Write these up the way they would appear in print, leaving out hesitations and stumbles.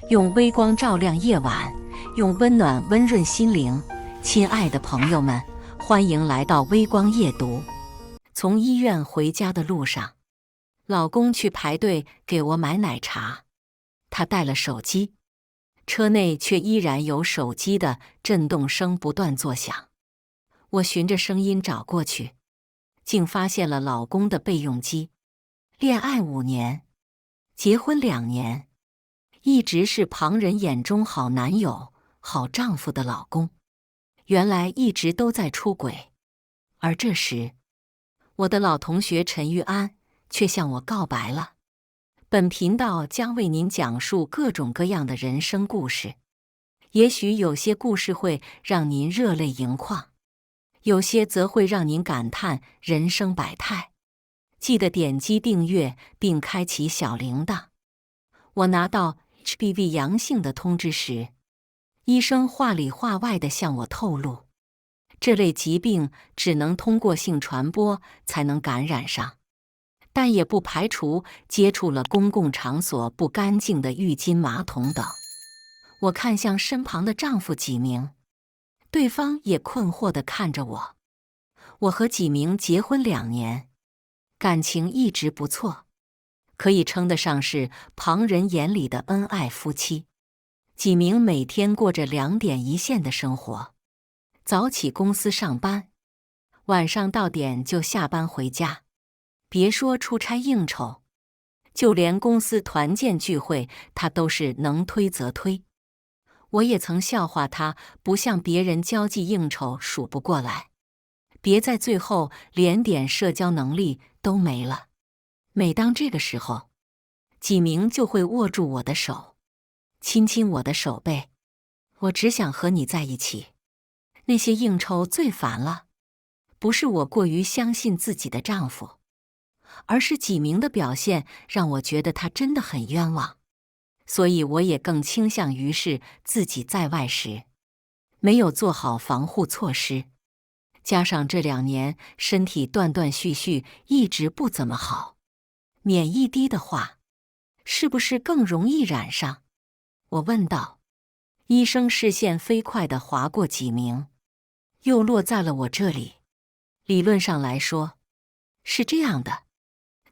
用微光照亮夜晚，用温暖温润心灵。亲爱的朋友们，欢迎来到微光夜读。从医院回家的路上，老公去排队给我买奶茶，他带了手机，车内却依然有手机的震动声不断作响。我循着声音找过去，竟发现了老公的备用机。恋爱5年，结婚2年，一直是旁人眼中好男友、好丈夫的老公，原来一直都在出轨。而这时，我的老同学陈玉安却向我告白了。本频道将为您讲述各种各样的人生故事，也许有些故事会让您热泪盈眶，有些则会让您感叹人生百态。记得点击订阅并开启小铃铛。我拿到 HPV 阳性的通知时，医生话里话外地向我透露，这类疾病只能通过性传播才能感染上，但也不排除接触了公共场所不干净的浴巾、马桶等。我看向身旁的丈夫纪明，对方也困惑地看着我。我和纪明结婚2年，感情一直不错，可以称得上是旁人眼里的恩爱夫妻。纪明每天过着2点一线的生活，早起公司上班，晚上到点就下班回家。别说出差应酬，就连公司团建聚会，他都是能推则推。我也曾笑话他不像别人交际应酬数不过来，别在最后连点社交能力都没了。每当这个时候，纪明就会握住我的手，亲亲我的手背。我只想和你在一起。那些应酬最烦了，不是我过于相信自己的丈夫，而是纪明的表现让我觉得他真的很冤枉。所以我也更倾向于是自己在外时没有做好防护措施，加上这2年身体断断续续一直不怎么好，免疫低的话，是不是更容易染上？我问道。医生视线飞快地划过纪明，又落在了我这里。理论上来说，是这样的。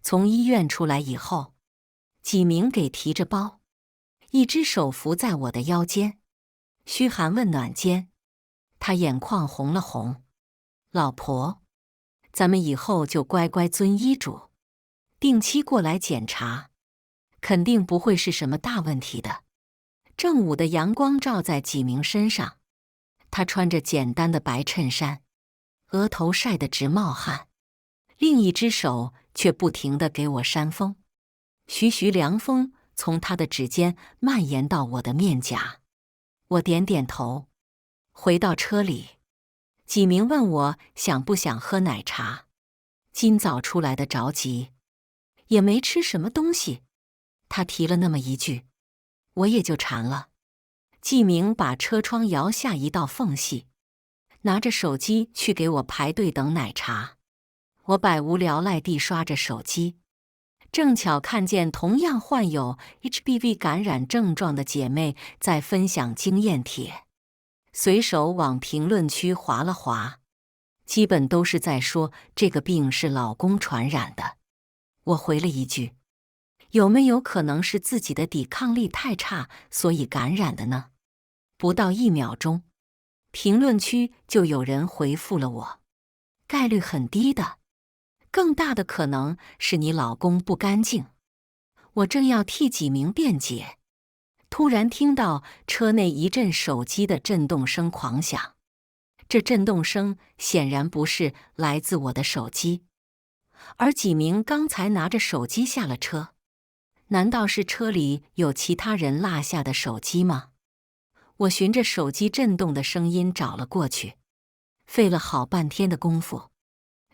从医院出来以后，纪明给提着包，一只手扶在我的腰间，嘘寒问暖间，他眼眶红了红。老婆，咱们以后就乖乖遵医嘱，定期过来检查，肯定不会是什么大问题的。正午的阳光照在纪明身上，他穿着简单的白衬衫，额头晒得直冒汗，另一只手却不停地给我扇风。徐徐凉风从他的指尖蔓延到我的面颊。我点点头。回到车里，纪明问我想不想喝奶茶。今早出来的着急，也没吃什么东西，他提了那么一句，我也就馋了。纪明把车窗摇下一道缝隙，拿着手机去给我排队等奶茶。我百无聊赖地刷着手机，正巧看见同样患有 HPV 感染症状的姐妹在分享经验帖，随手往评论区划了划，基本都是在说这个病是老公传染的。我回了一句，有没有可能是自己的抵抗力太差，所以感染的呢？不到1秒钟，评论区就有人回复了我，概率很低的，更大的可能是你老公不干净。我正要替纪明辩解，突然听到车内一阵手机的震动声狂响。这震动声显然不是来自我的手机，而纪明刚才拿着手机下了车。难道是车里有其他人落下的手机吗？我循着手机震动的声音找了过去，费了好半天的功夫，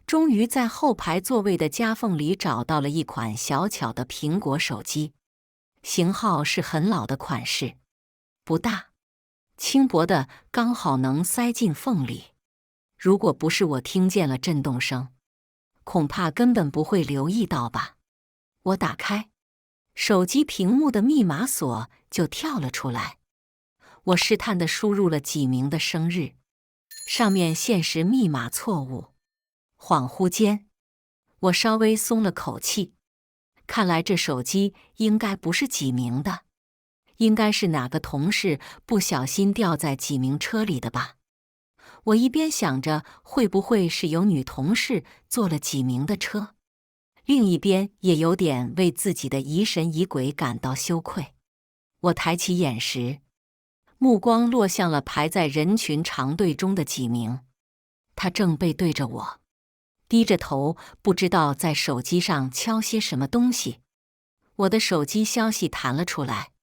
终于在后排座位的夹缝里找到了一款小巧的苹果手机，型号是很老的款式，不大，轻薄的刚好能塞进缝里。如果不是我听见了震动声，恐怕根本不会留意到吧。我打开，手机屏幕的密码锁就跳了出来。我试探地输入了几名的生日，上面显示密码错误。恍惚间，我稍微松了口气，看来这手机应该不是几名的，应该是哪个同事不小心掉在几名车里的吧。我一边想着会不会是有女同事坐了几名的车，另一边也有点为自己的疑神疑鬼感到羞愧。我抬起眼时，目光落向了排在人群长队中的几名，他正背对着我，低着头，不知道在手机上敲些什么东西。我的手机消息弹了出来，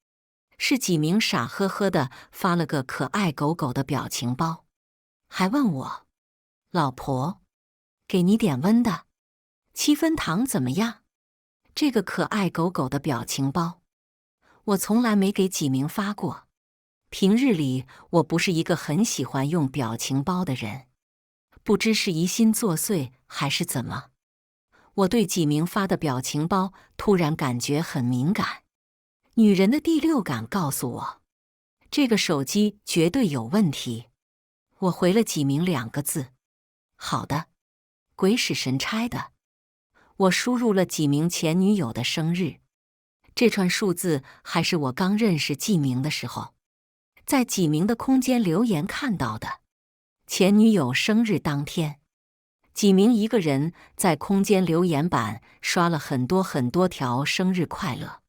是几名傻呵呵的发了个可爱狗狗的表情包，还问我：“老婆，给你点温的，7分糖怎么样？”这个可爱狗狗的表情包，我从来没给几名发过。平日里我不是一个很喜欢用表情包的人，不知是疑心作祟还是怎么，我对几名发的表情包突然感觉很敏感。女人的第六感告诉我，这个手机绝对有问题。我回了几名2个字：好的。鬼使神差的，我输入了几名前女友的生日，这串数字还是我刚认识纪明的时候，在几名的空间留言看到的。前女友生日当天，几名一个人在空间留言板刷了很多条生日快乐。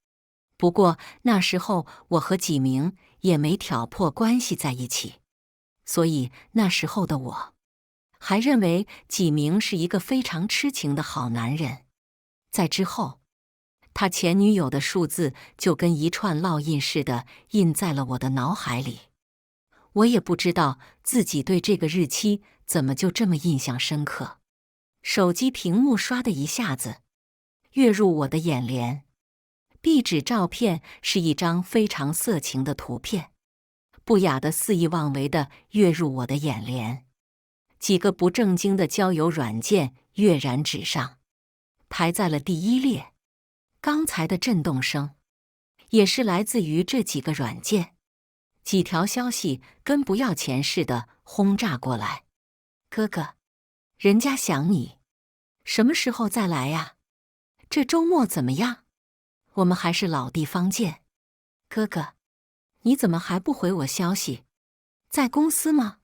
不过那时候我和几名也没挑破关系在一起，所以那时候的我还认为几名是一个非常痴情的好男人。在之后，他前女友的数字就跟一串烙印似的印在了我的脑海里。我也不知道自己对这个日期怎么就这么印象深刻。手机屏幕刷的一下子跃入我的眼帘，壁纸照片是一张非常色情的图片，不雅的肆意妄为的跃入我的眼帘。几个不正经的交友软件跃然纸上，排在了第1列。刚才的震动声也是来自于这几个软件，几条消息跟不要钱似的轰炸过来。哥哥，人家想你，什么时候再来呀？这周末怎么样？我们还是老地方见。哥哥，你怎么还不回我消息？在公司吗？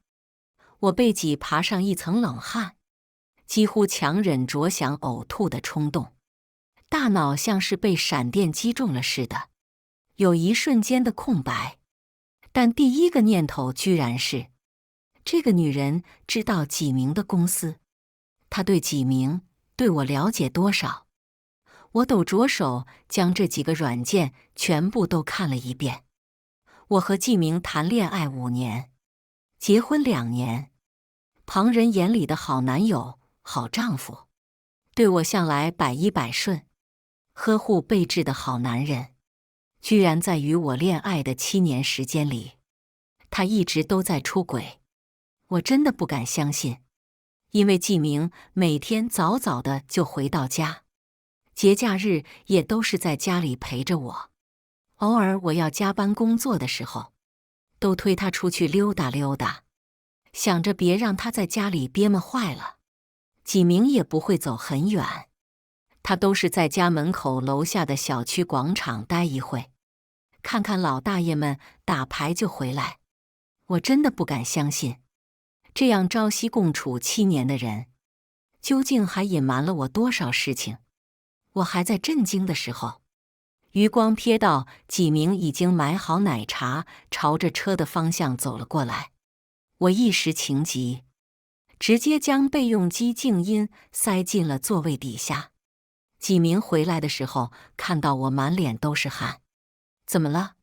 我背脊爬上一层冷汗，几乎强忍着想呕吐的冲动。大脑像是被闪电击中了似的，有一瞬间的空白。但第一个念头居然是，这个女人知道几名的公司，她对几名，对我了解多少？我抖着手将这几个软件全部都看了一遍。我和纪明谈恋爱5年，结婚2年，旁人眼里的好男友、好丈夫，对我向来百依百顺、呵护备至的好男人，居然在与我恋爱的7年时间里，他一直都在出轨。我真的不敢相信，因为纪明每天早早的就回到家，节假日也都是在家里陪着我。偶尔我要加班工作的时候，都推他出去溜达溜达，想着别让他在家里憋闷坏了。纪明也不会走很远，他都是在家门口楼下的小区广场待一会，看看老大爷们打牌就回来。我真的不敢相信，这样朝夕共处7年的人，究竟还隐瞒了我多少事情？我还在震惊的时候，余光瞥到纪明已经买好奶茶，朝着车的方向走了过来。我一时情急，直接将备用机静音塞进了座位底下。纪明回来的时候，看到我满脸都是汗。怎么了？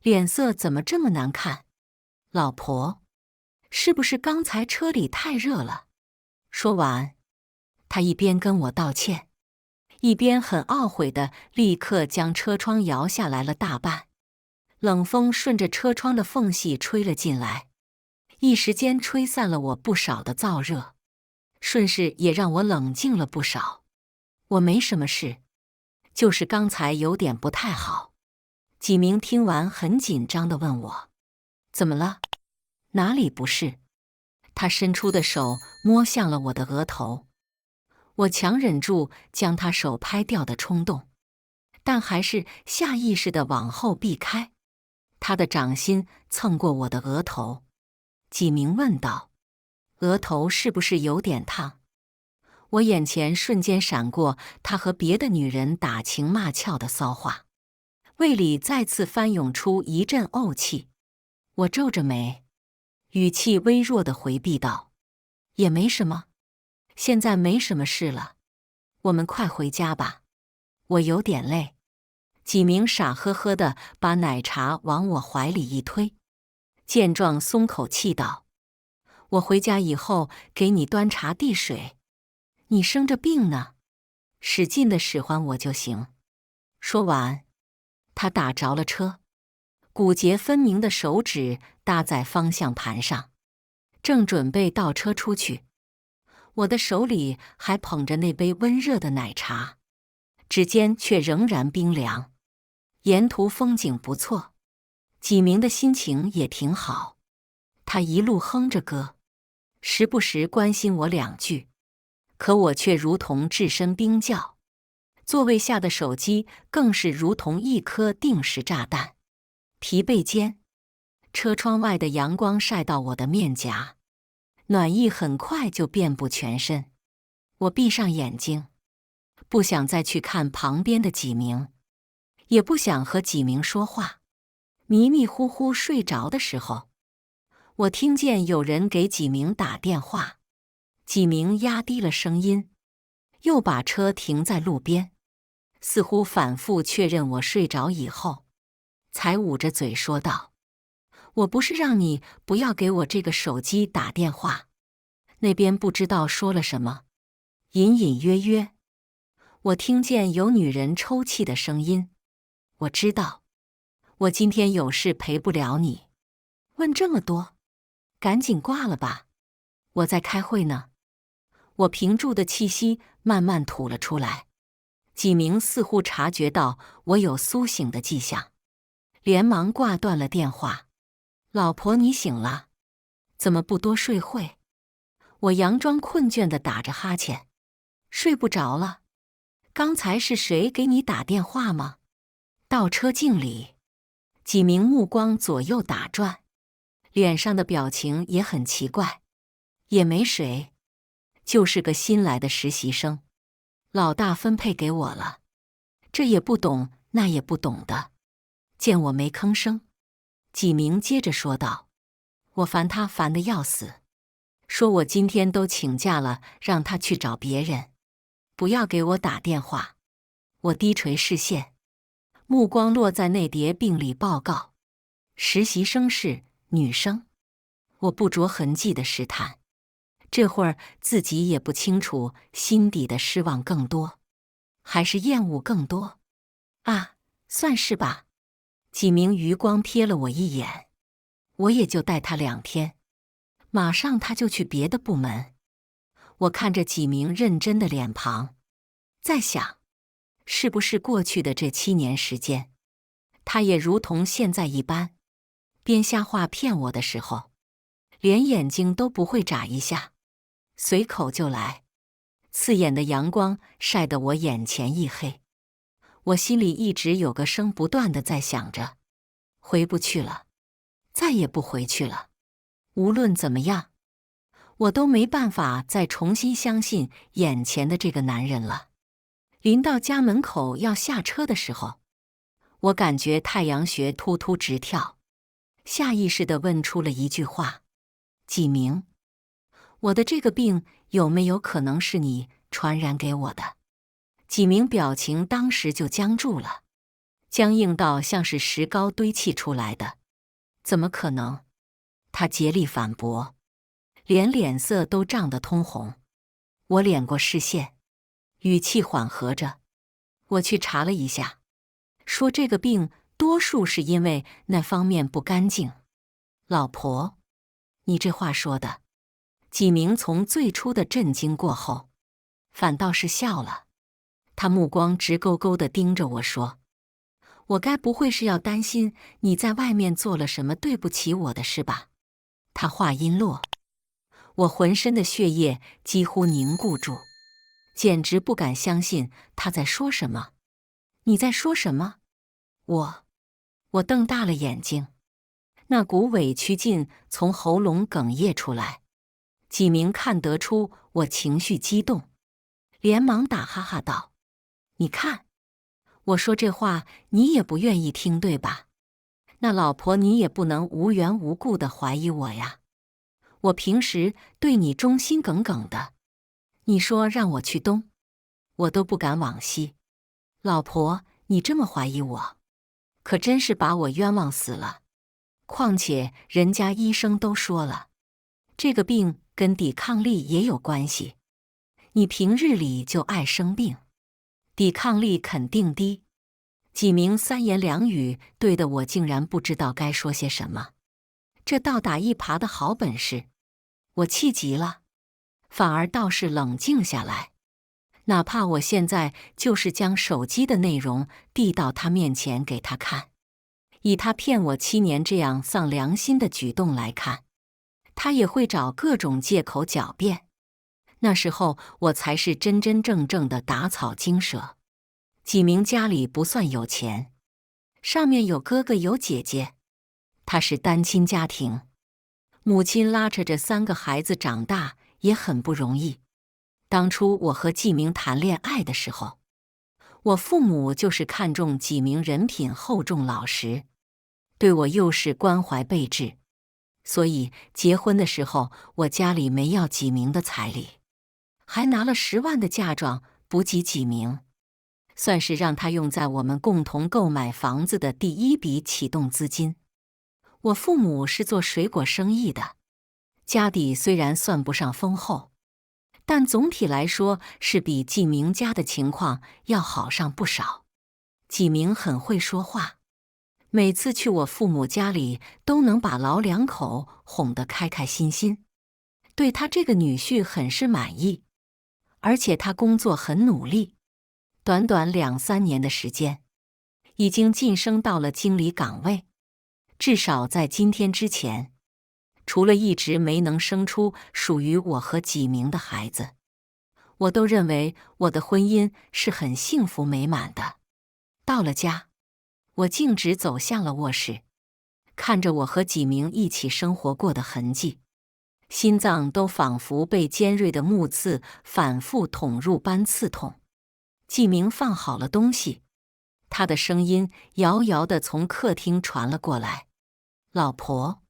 脸色怎么这么难看？老婆，是不是刚才车里太热了？说完，他一边跟我道歉，一边很懊悔地立刻将车窗摇下来了大半。冷风顺着车窗的缝隙吹了进来，一时间吹散了我不少的燥热，顺势也让我冷静了不少。我没什么事，就是刚才有点不太好。纪明听完很紧张地问我：“怎么了？哪里不适？”他伸出的手摸向了我的额头，我强忍住将他手拍掉的冲动，但还是下意识地往后避开。他的掌心蹭过我的额头，纪明问道：“额头是不是有点烫？”我眼前瞬间闪过他和别的女人打情骂俏的骚话，胃里再次翻涌出一阵怄气。我皱着眉，语气微弱地回避道：“也没什么，现在没什么事了，我们快回家吧，我有点累。”纪明傻呵呵地把奶茶往我怀里一推，见状松口气道：“我回家以后给你端茶递水，你生着病呢，使劲地使唤我就行。”说完，他打着了车，骨节分明的手指搭在方向盘上，正准备倒车出去。我的手里还捧着那杯温热的奶茶，指尖却仍然冰凉。沿途风景不错，纪明的心情也挺好，他一路哼着歌，时不时关心我两句，可我却如同置身冰窖，座位下的手机更是如同一颗定时炸弹。疲惫间，车窗外的阳光晒到我的面颊，暖意很快就遍布全身。我闭上眼睛，不想再去看旁边的纪明，也不想和纪明说话。迷迷糊糊睡着的时候，我听见有人给纪明打电话。纪明压低了声音，又把车停在路边，似乎反复确认我睡着以后，才捂着嘴说道：“我不是让你不要给我这个手机打电话。”那边不知道说了什么，隐隐约约，我听见有女人抽泣的声音。我知道，我今天有事陪不了你。问这么多，赶紧挂了吧，我在开会呢。我屏住的气息慢慢吐了出来。纪明似乎察觉到我有苏醒的迹象，连忙挂断了电话。老婆，你醒了？怎么不多睡会？我佯装困倦地打着哈欠。睡不着了。刚才是谁给你打电话吗？倒车敬礼。纪明目光左右打转，脸上的表情也很奇怪。也没谁，就是个新来的实习生，老大分配给我了，这也不懂那也不懂的。见我没吭声，纪明接着说道：“我烦他烦得要死，说我今天都请假了，让他去找别人，不要给我打电话。”我低垂视线，目光落在那叠病历报告。实习生是女生，我不着痕迹地试探。这会儿自己也不清楚，心底的失望更多，还是厌恶更多。啊，算是吧。纪明余光瞥了我一眼，我也就带他2天，马上他就去别的部门。我看着纪明认真的脸庞，在想，是不是过去的这7年时间，他也如同现在一般，编瞎话骗我的时候，连眼睛都不会眨一下，随口就来。刺眼的阳光晒得我眼前一黑，我心里一直有个声不断的在想着，回不去了，再也不回去了。无论怎么样，我都没办法再重新相信眼前的这个男人了。临到家门口要下车的时候，我感觉太阳穴突突直跳，下意识地问出了一句话：“纪明，我的这个病有没有可能是你传染给我的？”纪明表情当时就僵住了，僵硬到像是石膏堆砌出来的。怎么可能？他竭力反驳，连脸色都涨得通红。我敛过视线，语气缓和着：“我去查了一下，说这个病多数是因为那方面不干净。”老婆，你这话说的。纪明从最初的震惊过后，反倒是笑了。他目光直勾勾地盯着我说：“我该不会是要担心你在外面做了什么对不起我的事吧？”他话音落，我浑身的血液几乎凝固住，简直不敢相信他在说什么。你在说什么？我瞪大了眼睛，那股委屈劲从喉咙哽咽出来。纪明看得出我情绪激动，连忙打哈哈道：“你看，我说这话你也不愿意听，对吧？那老婆你也不能无缘无故地怀疑我呀。我平时对你忠心耿耿的，你说让我去东，我都不敢往西。老婆，你这么怀疑我，可真是把我冤枉死了。况且人家医生都说了，这个病跟抵抗力也有关系。你平日里就爱生病，抵抗力肯定低。”纪明三言两语对得我竟然不知道该说些什么。这倒打一耙的好本事，我气急了，反而倒是冷静下来。哪怕我现在就是将手机的内容递到他面前给他看，以他骗我7年这样丧良心的举动来看，他也会找各种借口狡辩。那时候我才是真真正正的打草惊蛇。纪明家里不算有钱，上面有哥哥有姐姐，他是单亲家庭，母亲拉扯着3个孩子长大也很不容易。当初我和纪明谈恋爱的时候，我父母就是看中纪明人品厚重老实，对我又是关怀备至，所以结婚的时候我家里没要纪明的彩礼，还拿了10万的嫁妆补给纪明，算是让他用在我们共同购买房子的第一笔启动资金。我父母是做水果生意的，家底虽然算不上丰厚，但总体来说是比纪明家的情况要好上不少。纪明很会说话，每次去我父母家里都能把老两口哄得开开心心，对他这个女婿很是满意。而且他工作很努力，短短2、3年的时间，已经晋升到了经理岗位。至少在今天之前，除了一直没能生出属于我和纪明的孩子，我都认为我的婚姻是很幸福美满的。到了家，我径直走向了卧室，看着我和纪明一起生活过的痕迹，心脏都仿佛被尖锐的木刺反复捅入般刺痛。纪明放好了东西，他的声音遥遥地从客厅传了过来：“老婆，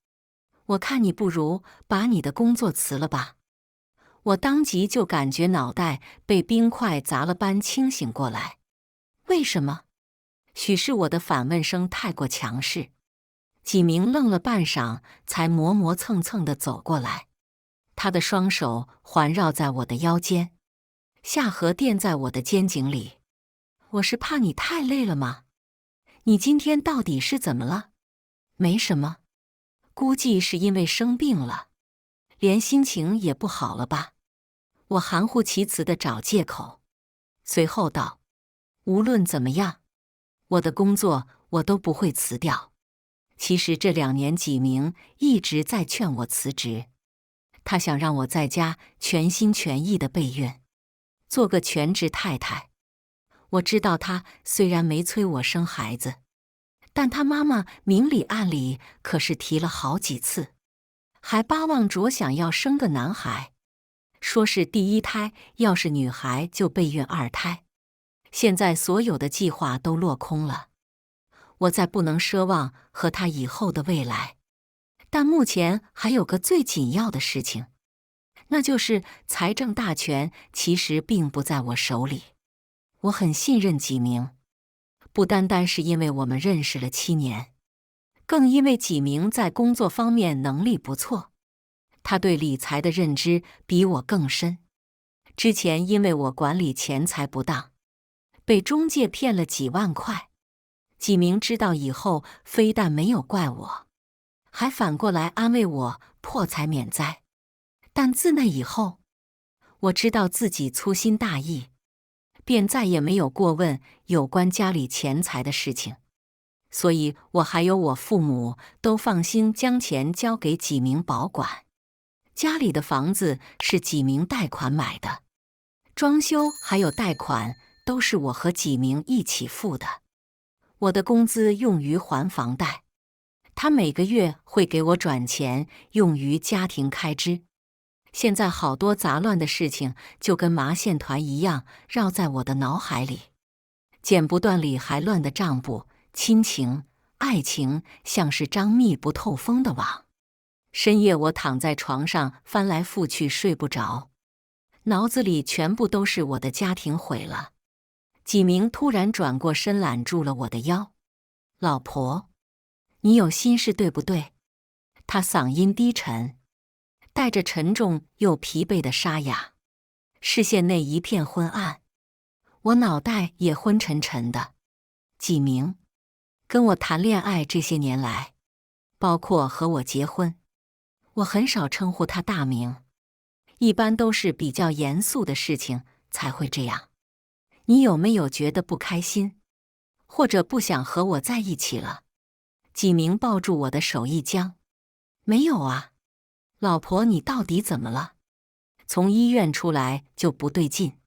我看你不如把你的工作辞了吧。”我当即就感觉脑袋被冰块砸了般清醒过来。为什么？许是我的反问声太过强势。纪明愣了半晌，才磨磨蹭蹭地走过来，他的双手环绕在我的腰间，下颌垫在我的肩颈里。我是怕你太累了吗？你今天到底是怎么了？没什么，估计是因为生病了，连心情也不好了吧？我含糊其辞地找借口，随后道：“无论怎么样，我的工作我都不会辞掉。”其实这2年纪明一直在劝我辞职，他想让我在家全心全意地备孕，做个全职太太。我知道他虽然没催我生孩子，但他妈妈明里暗里可是提了好几次，还巴望着想要生个男孩，说是第1胎要是女孩就备孕2胎。现在所有的计划都落空了，我再不能奢望和他以后的未来。但目前还有个最紧要的事情，那就是财政大权其实并不在我手里。我很信任纪明，不单单是因为我们认识了7年，更因为纪明在工作方面能力不错，他对理财的认知比我更深。之前因为我管理钱财不当，被中介骗了几万块，纪明知道以后，非但没有怪我，还反过来安慰我破财免灾。但自那以后，我知道自己粗心大意，便再也没有过问有关家里钱财的事情。所以我还有我父母都放心将钱交给纪明保管。家里的房子是纪明贷款买的，装修还有贷款都是我和纪明一起付的。我的工资用于还房贷，他每个月会给我转钱用于家庭开支。现在好多杂乱的事情就跟麻线团一样绕在我的脑海里，剪不断理还乱的账簿，亲情、爱情像是张密不透风的网。深夜我躺在床上翻来覆去睡不着，脑子里全部都是我的家庭毁了。纪明突然转过身揽住了我的腰：“老婆，你有心事对不对？”他嗓音低沉，带着沉重又疲惫的沙哑，视线内一片昏暗，我脑袋也昏沉沉的。纪明跟我谈恋爱这些年来，包括和我结婚，我很少称呼他大名，一般都是比较严肃的事情才会这样。你有没有觉得不开心，或者不想和我在一起了？纪明抱住我的手一僵：“没有啊，老婆，你到底怎么了？”从医院出来就不对劲。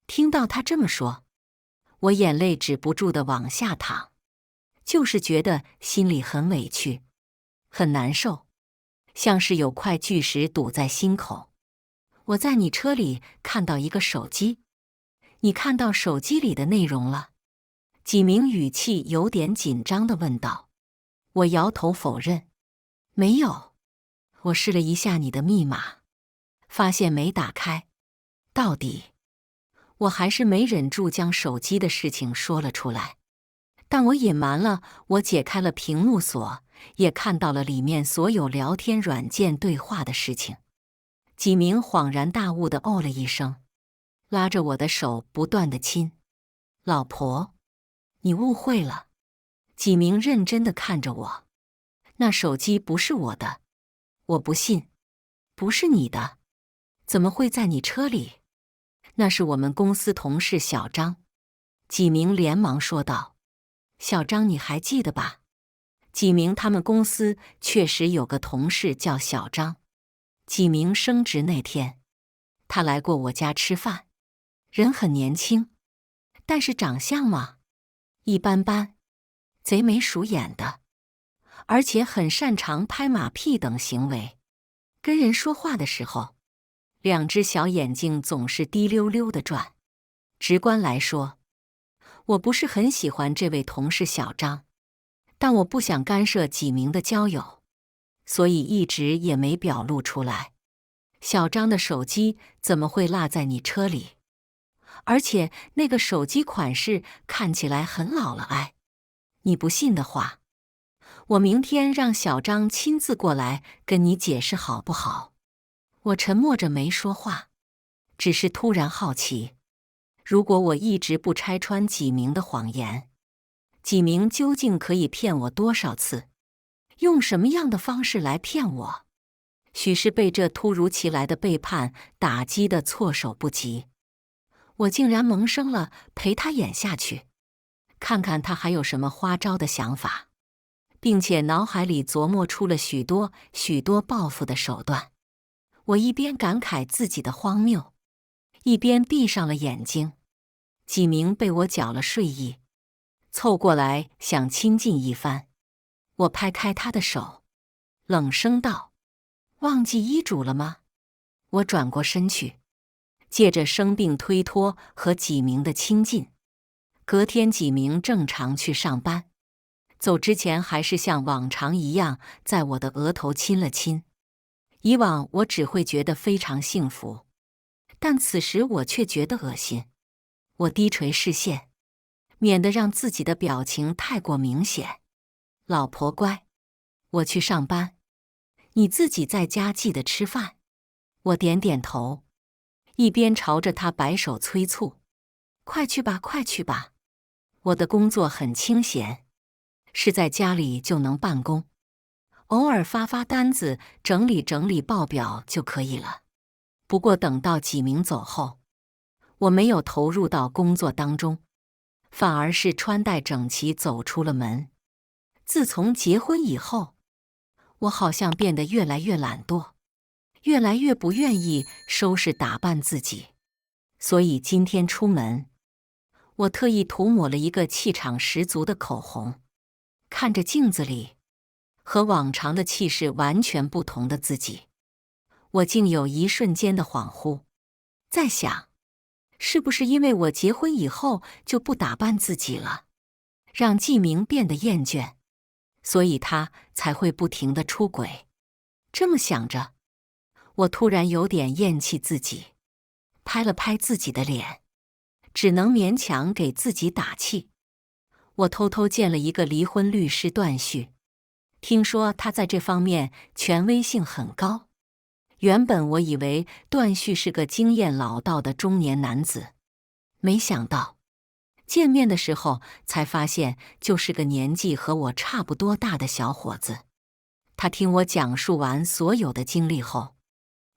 听到他这么说，我眼泪止不住地往下淌，就是觉得心里很委屈，很难受，像是有块巨石堵在心口。我在你车里看到一个手机，你看到手机里的内容了？纪明语气有点紧张地问道。我摇头否认，没有。我试了一下你的密码，发现没打开。到底，我还是没忍住将手机的事情说了出来。但我隐瞒了，我解开了屏幕锁，也看到了里面所有聊天软件对话的事情。纪明恍然大悟地哦了一声，拉着我的手不断地亲。老婆，你误会了。纪明认真地看着我，那手机不是我的。我不信，不是你的，怎么会在你车里？那是我们公司同事小张。纪明连忙说道。小张你还记得吧？纪明他们公司确实有个同事叫小张。纪明升职那天，他来过我家吃饭，人很年轻，但是长相嘛，一般般，贼眉鼠眼的，而且很擅长拍马屁等行为。跟人说话的时候，两只小眼睛总是滴溜溜地转。直观来说，我不是很喜欢这位同事小张，但我不想干涉纪明的交友，所以一直也没表露出来。小张的手机怎么会落在你车里？而且那个手机款式看起来很老了哎。你不信的话，我明天让小张亲自过来跟你解释好不好？我沉默着没说话，只是突然好奇，如果我一直不拆穿纪明的谎言，纪明究竟可以骗我多少次？用什么样的方式来骗我？许是被这突如其来的背叛打击得措手不及，我竟然萌生了陪他演下去，看看他还有什么花招的想法，并且脑海里琢磨出了许多报复的手段。我一边感慨自己的荒谬，一边闭上了眼睛。纪明被我搅了睡意，凑过来想亲近一番。我拍开他的手，冷声道：“忘记医嘱了吗？”我转过身去，借着生病推脱和纪明的亲近。隔天纪明正常去上班，走之前还是像往常一样在我的额头亲了亲。以往我只会觉得非常幸福，但此时我却觉得恶心。我低垂视线，免得让自己的表情太过明显。老婆乖，我去上班，你自己在家记得吃饭。我点点头，一边朝着他摆手催促：“快去吧，快去吧！我的工作很清闲，是在家里就能办公，偶尔发发单子，整理整理报表就可以了。不过等到纪明走后，我没有投入到工作当中，反而是穿戴整齐走出了门。自从结婚以后，我好像变得越来越懒惰，越来越不愿意收拾打扮自己。所以今天出门，我特意涂抹了一个气场十足的口红，看着镜子里和往常的气势完全不同的自己，我竟有一瞬间的恍惚，在想，是不是因为我结婚以后就不打扮自己了，让纪明变得厌倦，所以他才会不停地出轨。这么想着，我突然有点厌弃自己，拍了拍自己的脸，只能勉强给自己打气。我偷偷见了一个离婚律师段旭，听说他在这方面权威性很高。原本我以为段旭是个经验老道的中年男子，没想到见面的时候才发现就是个年纪和我差不多大的小伙子。他听我讲述完所有的经历后，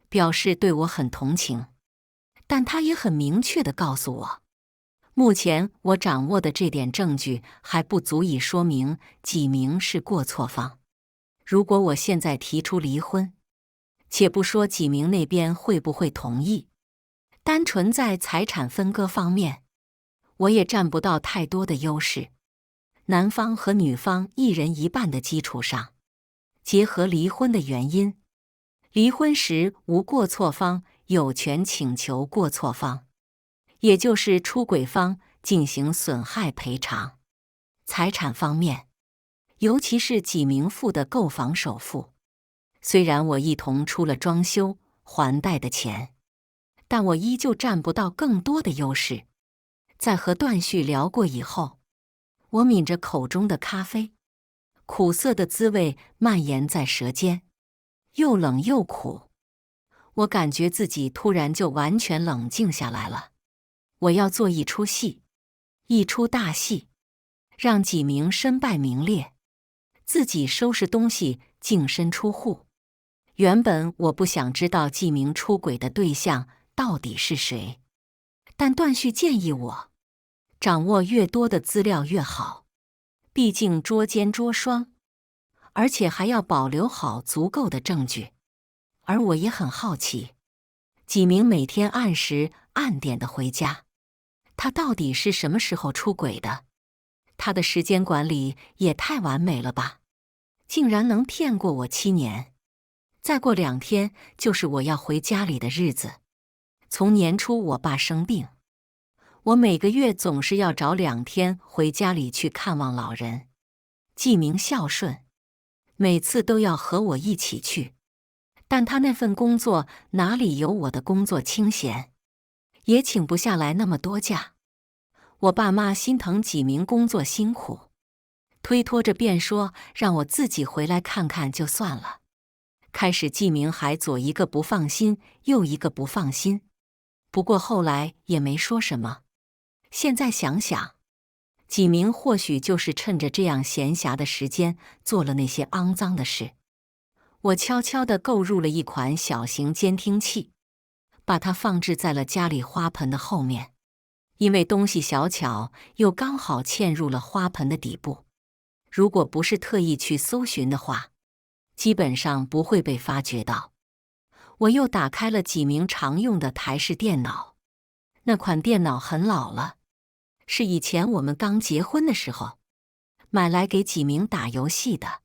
表示对我很同情，但他也很明确地告诉我，目前我掌握的这点证据还不足以说明纪明是过错方。如果我现在提出离婚，且不说纪明那边会不会同意，单纯在财产分割方面，我也占不到太多的优势。男方和女方一人一半的基础上，结合离婚的原因，离婚时无过错方有权请求过错方，也就是出轨方进行损害赔偿。财产方面，尤其是纪明付的购房首付，虽然我一同出了装修还贷的钱，但我依旧占不到更多的优势。在和段旭聊过以后，我抿着口中的咖啡，苦涩的滋味蔓延在舌尖，又冷又苦。我感觉自己突然就完全冷静下来了。我要做一出戏，一出大戏，让纪明身败名裂，自己收拾东西净身出户。原本我不想知道纪明出轨的对象到底是谁，但段旭建议我，掌握越多的资料越好，毕竟捉奸捉双，而且还要保留好足够的证据。而我也很好奇，纪明每天按时按点的回家，他到底是什么时候出轨的？他的时间管理也太完美了吧，竟然能骗过我7年。再过2天就是我要回家里的日子。从年初我爸生病，我每个月总是要找2天回家里去看望老人。纪明孝顺，每次都要和我一起去，但他那份工作哪里有我的工作清闲，也请不下来那么多假。我爸妈心疼纪明工作辛苦，推脱着便说让我自己回来看看就算了。开始纪明还左一个不放心，右一个不放心，不过后来也没说什么。现在想想，纪明或许就是趁着这样闲暇的时间做了那些肮脏的事。我悄悄地购入了一款小型监听器，把它放置在了家里花盆的后面，因为东西小巧，又刚好嵌入了花盆的底部。如果不是特意去搜寻的话，基本上不会被发觉到。我又打开了纪明常用的台式电脑，那款电脑很老了，是以前我们刚结婚的时候买来给纪明打游戏的。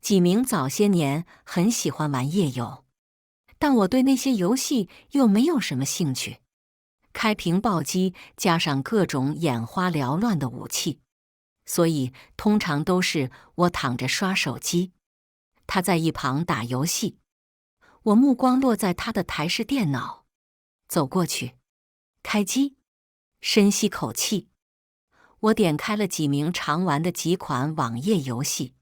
纪明早些年很喜欢玩页游，但我对那些游戏又没有什么兴趣。开屏暴击加上各种眼花缭乱的武器，所以通常都是我躺着刷手机，他在一旁打游戏。我目光落在他的台式电脑，走过去，开机，深吸口气。我点开了纪明常玩的几款网页游戏，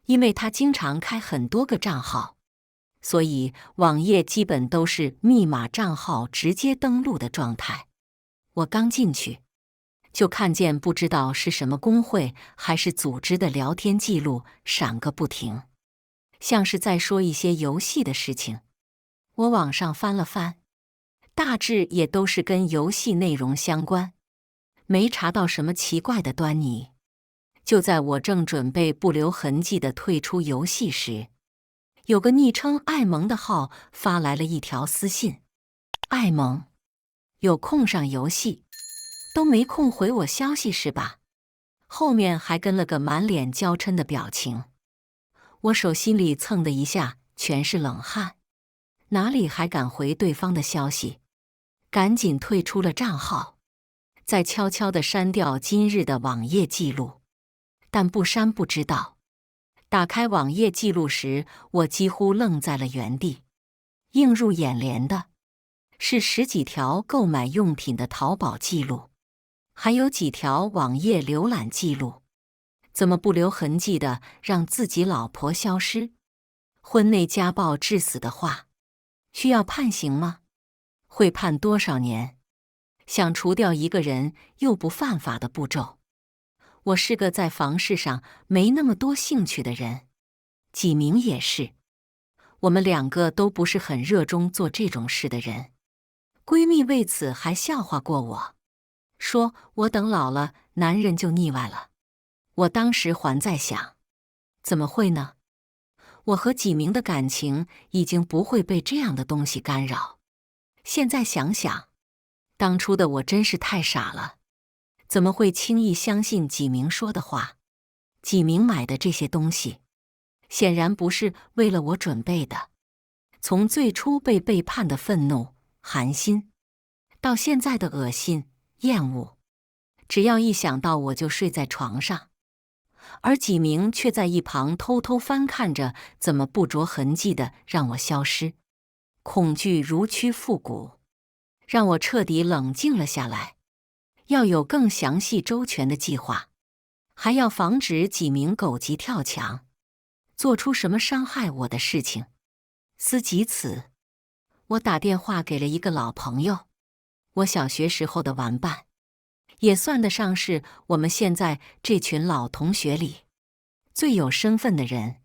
因为他经常开很多个账号，所以网页基本都是密码账号直接登录的状态。我刚进去，就看见不知道是什么工会还是组织的聊天记录闪个不停，像是在说一些游戏的事情。我往上翻了翻，大致也都是跟游戏内容相关，没查到什么奇怪的端倪。就在我正准备不留痕迹地退出游戏时，有个昵称爱萌的号发来了一条私信：爱萌，有空上游戏，都没空回我消息是吧？后面还跟了个满脸娇嗔的表情。我手心里蹭的一下全是冷汗，哪里还敢回对方的消息，赶紧退出了账号，再悄悄地删掉今日的网页记录。但不删不知道，打开网页记录时，我几乎愣在了原地。映入眼帘的是10几条购买用品的淘宝记录，还有几条网页浏览记录。怎么不留痕迹的让自己老婆消失？婚内家暴致死的话，需要判刑吗？会判多少年？想除掉一个人又不犯法的步骤。我是个在房事上没那么多兴趣的人，纪明也是。我们2个都不是很热衷做这种事的人。闺蜜为此还笑话过我，说我等老了，男人就腻歪了。我当时还在想，怎么会呢？我和纪明的感情已经不会被这样的东西干扰。现在想想，当初的我真是太傻了，怎么会轻易相信纪明说的话？纪明买的这些东西，显然不是为了我准备的。从最初被背叛的愤怒、寒心，到现在的恶心、厌恶，只要一想到我就睡在床上，而纪明却在一旁偷偷翻看着，怎么不着痕迹的让我消失。恐惧如驱复古，让我彻底冷静了下来。要有更详细周全的计划，还要防止纪明狗急跳墙，做出什么伤害我的事情。思及此，我打电话给了一个老朋友，我小学时候的玩伴，也算得上是我们现在这群老同学里最有身份的人。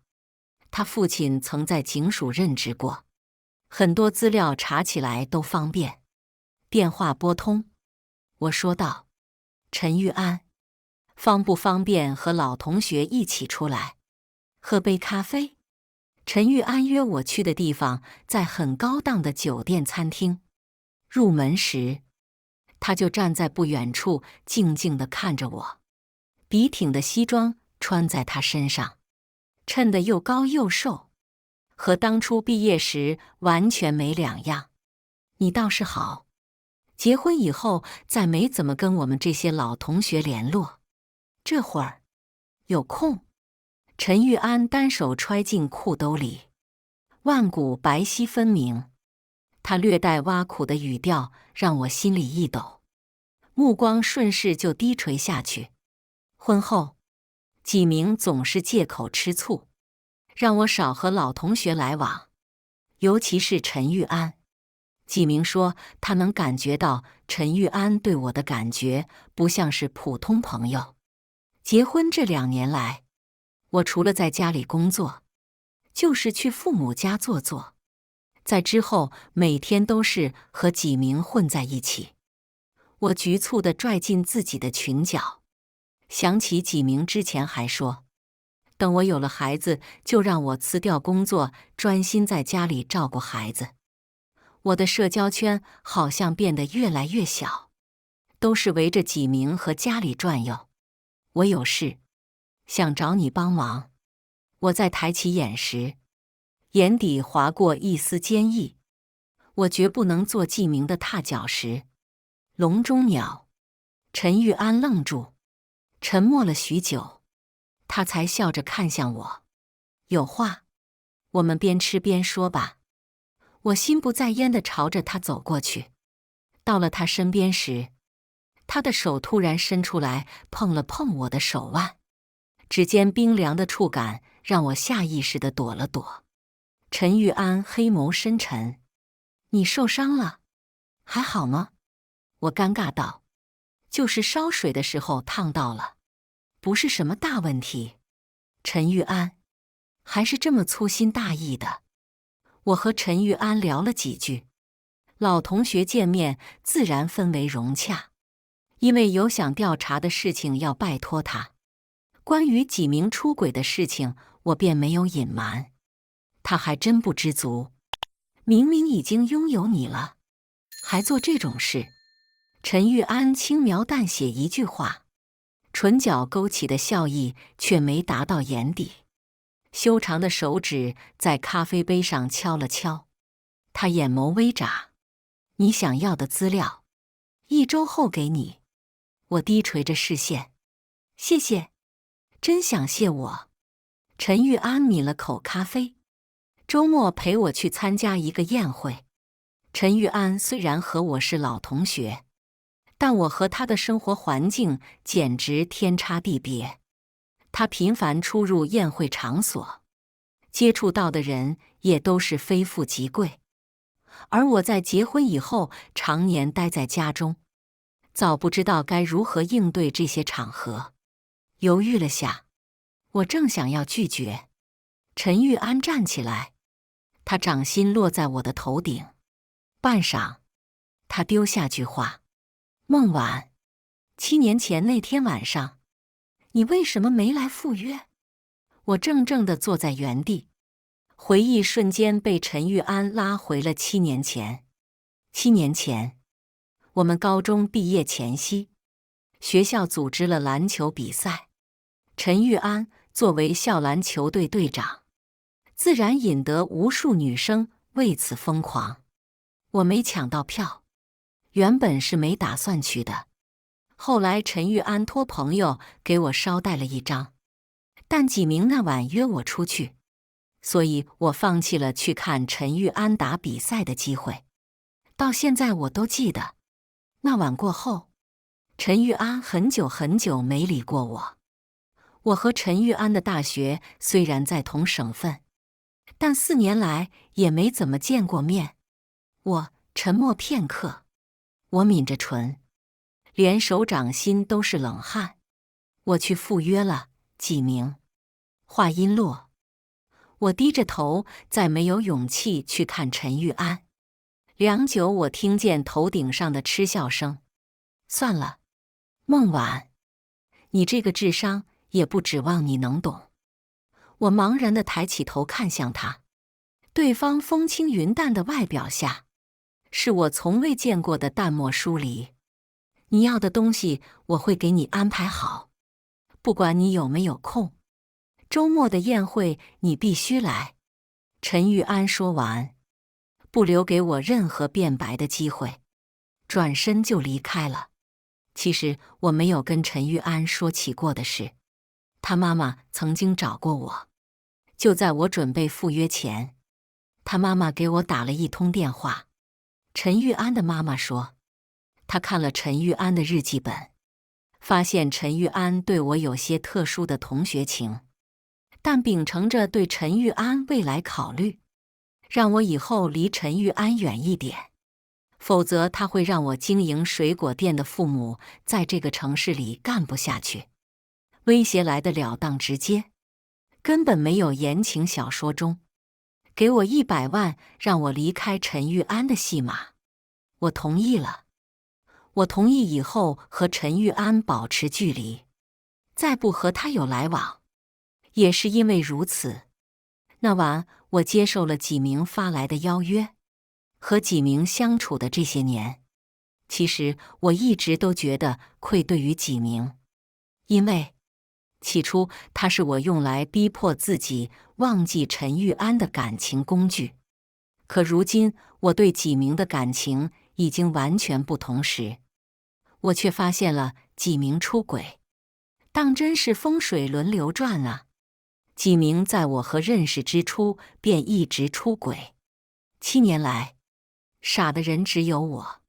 他父亲曾在警署任职过，很多资料查起来都方便。电话拨通，我说道：陈玉安，方不方便和老同学一起出来喝杯咖啡？陈玉安约我去的地方在很高档的酒店餐厅。入门时，他就站在不远处静静地看着我，笔挺的西装穿在他身上，衬得又高又瘦，和当初毕业时完全没两样。你倒是好，结婚以后再没怎么跟我们这些老同学联络，这会儿有空。陈玉安单手揣进裤兜里，腕骨白皙分明。他略带挖苦的语调让我心里一抖，目光顺势就低垂下去。婚后，纪明总是借口吃醋，让我少和老同学来往，尤其是陈玉安。纪明说他能感觉到陈玉安对我的感觉不像是普通朋友。结婚这2年来，我除了在家里工作，就是去父母家坐坐。在之后每天都是和纪明混在一起。我局促地拽进自己的裙角，想起纪明之前还说，等我有了孩子就让我辞掉工作，专心在家里照顾孩子。我的社交圈好像变得越来越小，都是围着纪明和家里转悠。我有事想找你帮忙。我在抬起眼时，眼底划过一丝坚毅。我绝不能做纪明的踏脚石。笼中鸟。陈玉安愣住，沉默了许久，他才笑着看向我。有话，我们边吃边说吧。我心不在焉地朝着他走过去。到了他身边时，他的手突然伸出来碰了碰我的手腕，指尖冰凉的触感让我下意识地躲了躲。陈玉安黑眸深沉，你受伤了？还好吗？我尴尬道，就是烧水的时候烫到了，不是什么大问题。陈玉安还是这么粗心大意的。我和陈玉安聊了几句，老同学见面自然氛围融洽，因为有想调查的事情要拜托他。关于纪明出轨的事情，我便没有隐瞒。他还真不知足，明明已经拥有你了，还做这种事。陈玉安轻描淡写一句话，唇角勾起的笑意却没达到眼底。修长的手指在咖啡杯上敲了敲，他眼眸微眨。你想要的资料，1周后给你。我低垂着视线，谢谢，真想谢我。陈玉安抿了口咖啡，周末陪我去参加一个宴会。陈玉安虽然和我是老同学，但我和他的生活环境简直天差地别。他频繁出入宴会场所，接触到的人也都是非富即贵，而我在结婚以后常年待在家中，早不知道该如何应对这些场合。犹豫了下，我正想要拒绝，陈玉安站起来，他掌心落在我的头顶，半晌，他丢下句话：孟晚，7年前那天晚上，你为什么没来赴约？我怔怔地坐在原地，回忆瞬间被陈玉安拉回了7年前。7年前，我们高中毕业前夕，学校组织了篮球比赛，陈玉安作为校篮球队队长，自然引得无数女生为此疯狂。我没抢到票，原本是没打算去的，后来陈玉安托朋友给我捎带了一张，但纪明那晚约我出去，所以我放弃了去看陈玉安打比赛的机会。到现在我都记得，那晚过后，陈玉安很久很久没理过我。我和陈玉安的大学虽然在同省份，但4年来也没怎么见过面。我沉默片刻，我抿着唇，连手掌心都是冷汗。我去赴约了，纪明。话音落，我低着头，再没有勇气去看陈玉安。良久，我听见头顶上的嗤笑声。算了，孟晚，你这个智商也不指望你能懂。我茫然地抬起头看向他，对方风轻云淡的外表下，是我从未见过的淡漠疏离。你要的东西我会给你安排好，不管你有没有空。周末的宴会你必须来。陈玉安说完，不留给我任何辩白的机会，转身就离开了。其实我没有跟陈玉安说起过的事，他妈妈曾经找过我，就在我准备赴约前，他妈妈给我打了一通电话。陈玉安的妈妈说，她看了陈玉安的日记本，发现陈玉安对我有些特殊的同学情，但秉承着对陈玉安未来考虑，让我以后离陈玉安远一点，否则他会让我经营水果店的父母在这个城市里干不下去。威胁来得了当直接，根本没有言情小说中给我100万让我离开陈玉安的戏码。我同意了，我同意以后和陈玉安保持距离，再不和他有来往。也是因为如此，那晚我接受了纪明发来的邀约。和纪明相处的这些年，其实我一直都觉得愧对于纪明，因为起初他是我用来逼迫自己忘记陈玉安的感情工具。可如今我对纪明的感情已经完全不同时，我却发现了纪明出轨，当真是风水轮流转啊！纪明在我和认识之初便一直出轨，7年来，傻的人只有我。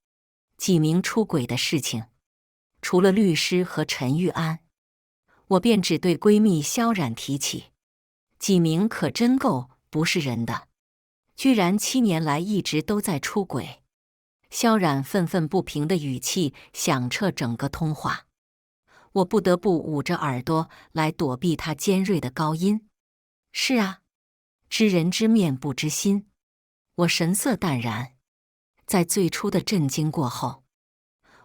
纪明出轨的事情，除了律师和陈玉安，我便只对闺蜜萧冉提起。纪明可真够不是人的，居然7年来一直都在出轨。萧冉愤愤不平的语气响彻整个通话，我不得不捂着耳朵来躲避他尖锐的高音。是啊，知人知面不知心。我神色淡然。在最初的震惊过后，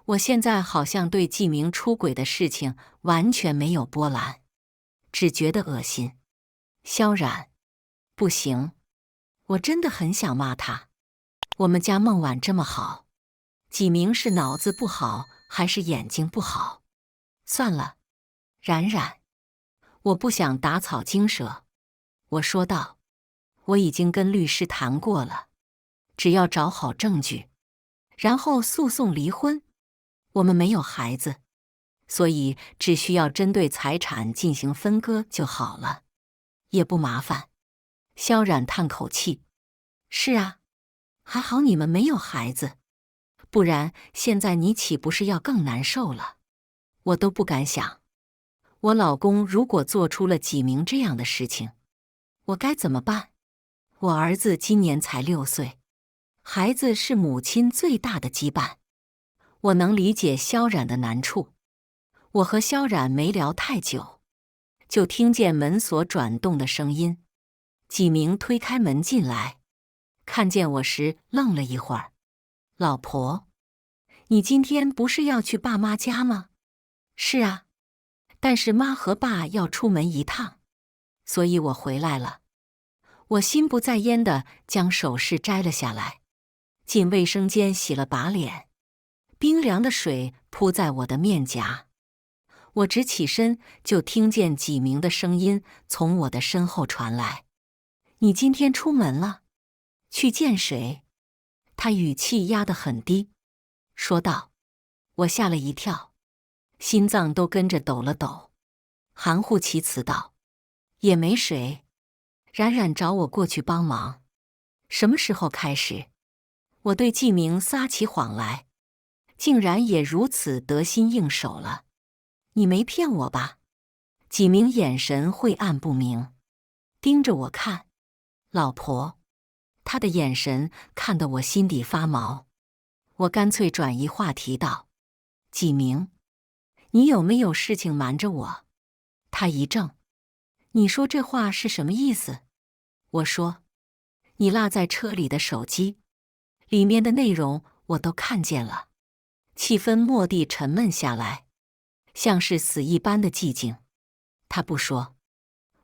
我现在好像对纪明出轨的事情完全没有波澜，只觉得恶心。萧冉，不行，我真的很想骂他。我们家孟晚这么好，纪明是脑子不好还是眼睛不好？算了，冉冉，我不想打草惊蛇。我说道，我已经跟律师谈过了，只要找好证据，然后诉讼离婚。我们没有孩子，所以只需要针对财产进行分割就好了，也不麻烦。萧冉叹口气，是啊，还好你们没有孩子，不然现在你岂不是要更难受了？我都不敢想，我老公如果做出了纪明这样的事情，我该怎么办？我儿子今年才6岁，孩子是母亲最大的羁绊。我能理解萧冉的难处。我和萧冉没聊太久，就听见门锁转动的声音。纪明推开门进来，看见我时愣了一会儿。老婆，你今天不是要去爸妈家吗？是啊，但是妈和爸要出门一趟，所以我回来了。我心不在焉地将首饰摘了下来，进卫生间洗了把脸。冰凉的水扑在我的面颊，我直起身就听见纪明的声音从我的身后传来：“你今天出门了？去见谁？”他语气压得很低，说道。我吓了一跳，心脏都跟着抖了抖，含糊其辞道：“也没谁，冉冉找我过去帮忙。”什么时候开始？我对纪明撒起谎来，竟然也如此得心应手了。你没骗我吧？纪明眼神晦暗不明，盯着我看。老婆，他的眼神看得我心底发毛。我干脆转移话题道：“纪明，你有没有事情瞒着我？”他一怔：“你说这话是什么意思？”我说：“你落在车里的手机，里面的内容我都看见了。”气氛蓦地沉闷下来，像是死一般的寂静。他不说，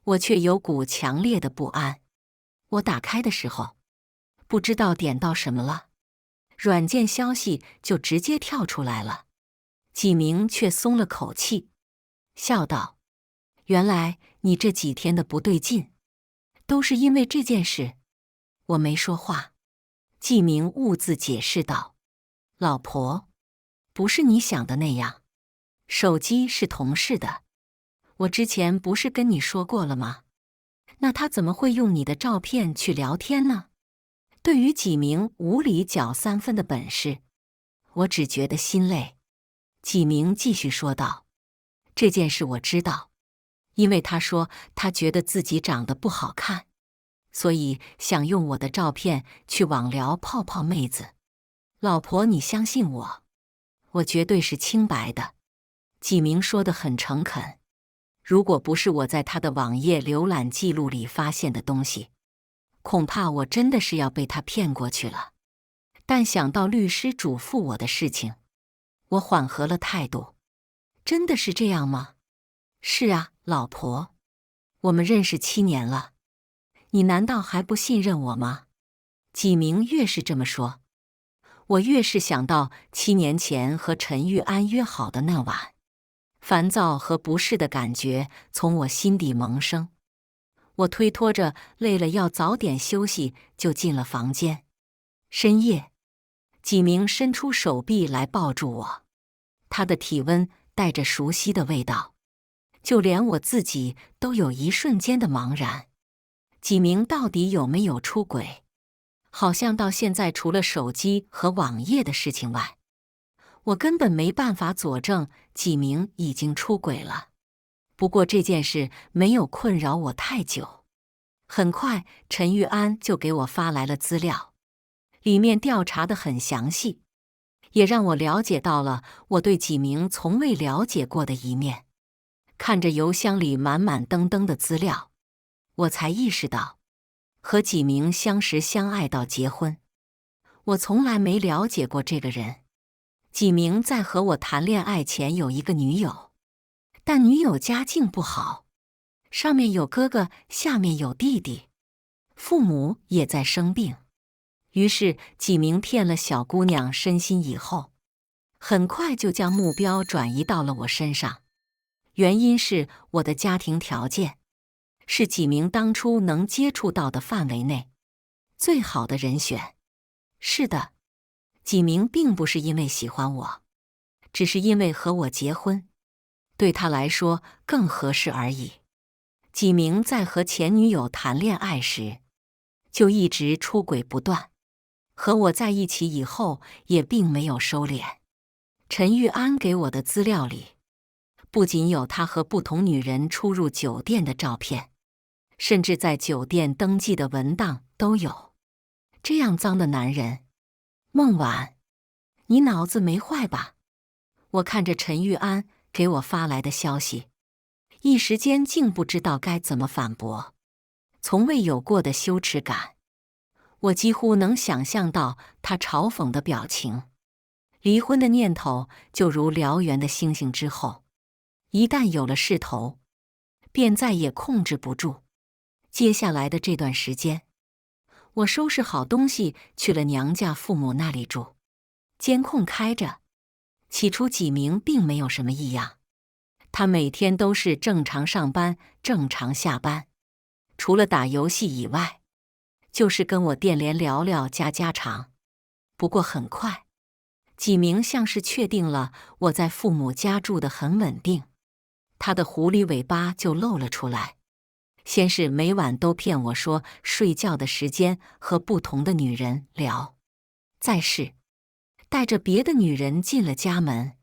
我却有股强烈的不安。我打开的时候，不知道点到什么了，软件消息就直接跳出来了。纪明却松了口气，笑道：“原来你这几天的不对劲，都是因为这件事。”我没说话。纪明兀自解释道：“老婆，不是你想的那样，手机是同事的。我之前不是跟你说过了吗？那他怎么会用你的照片去聊天呢？”对于纪明无理搅3分的本事，我只觉得心累。纪明继续说道：“这件事我知道，因为他说他觉得自己长得不好看，所以想用我的照片去网聊泡泡妹子。老婆，你相信我，我绝对是清白的。”纪明说得很诚恳，如果不是我在他的网页浏览记录里发现的东西，恐怕我真的是要被他骗过去了。但想到律师嘱咐我的事情，我缓和了态度。真的是这样吗？是啊，老婆，我们认识7年了，你难道还不信任我吗？纪明越是这么说，我越是想到7年前和陈玉安约好的那晚，烦躁和不适的感觉从我心底萌生。我推脱着累了要早点休息，就进了房间。深夜，纪明伸出手臂来抱住我，他的体温带着熟悉的味道，就连我自己都有一瞬间的茫然。纪明到底有没有出轨？好像到现在除了手机和网页的事情外，我根本没办法佐证纪明已经出轨了。不过这件事没有困扰我太久，很快陈玉安就给我发来了资料，里面调查得很详细，也让我了解到了我对纪明从未了解过的一面。看着邮箱里满满登登的资料，我才意识到，和纪明相识相爱到结婚，我从来没了解过这个人。纪明在和我谈恋爱前有一个女友，但女友家境不好，上面有哥哥，下面有弟弟，父母也在生病。于是纪明骗了小姑娘身心以后，很快就将目标转移到了我身上。原因是我的家庭条件是纪明当初能接触到的范围内最好的人选。是的，纪明并不是因为喜欢我，只是因为和我结婚对他来说更合适而已。纪明在和前女友谈恋爱时就一直出轨不断，和我在一起以后也并没有收敛。陈玉安给我的资料里不仅有他和不同女人出入酒店的照片，甚至在酒店登记的文档都有。这样脏的男人，孟晚，你脑子没坏吧？我看着陈玉安给我发来的消息，一时间竟不知道该怎么反驳。从未有过的羞耻感，我几乎能想象到他嘲讽的表情。离婚的念头就如燎原的星星之后，一旦有了势头，便再也控制不住。接下来的这段时间，我收拾好东西去了娘家父母那里住，监控开着。起初纪明并没有什么异样，他每天都是正常上班，正常下班，除了打游戏以外，就是跟我电联聊聊家家常。不过很快，纪明像是确定了我在父母家住得很稳定，他的狐狸尾巴就露了出来。先是每晚都骗我说睡觉的时间和不同的女人聊，再是带着别的女人进了家门，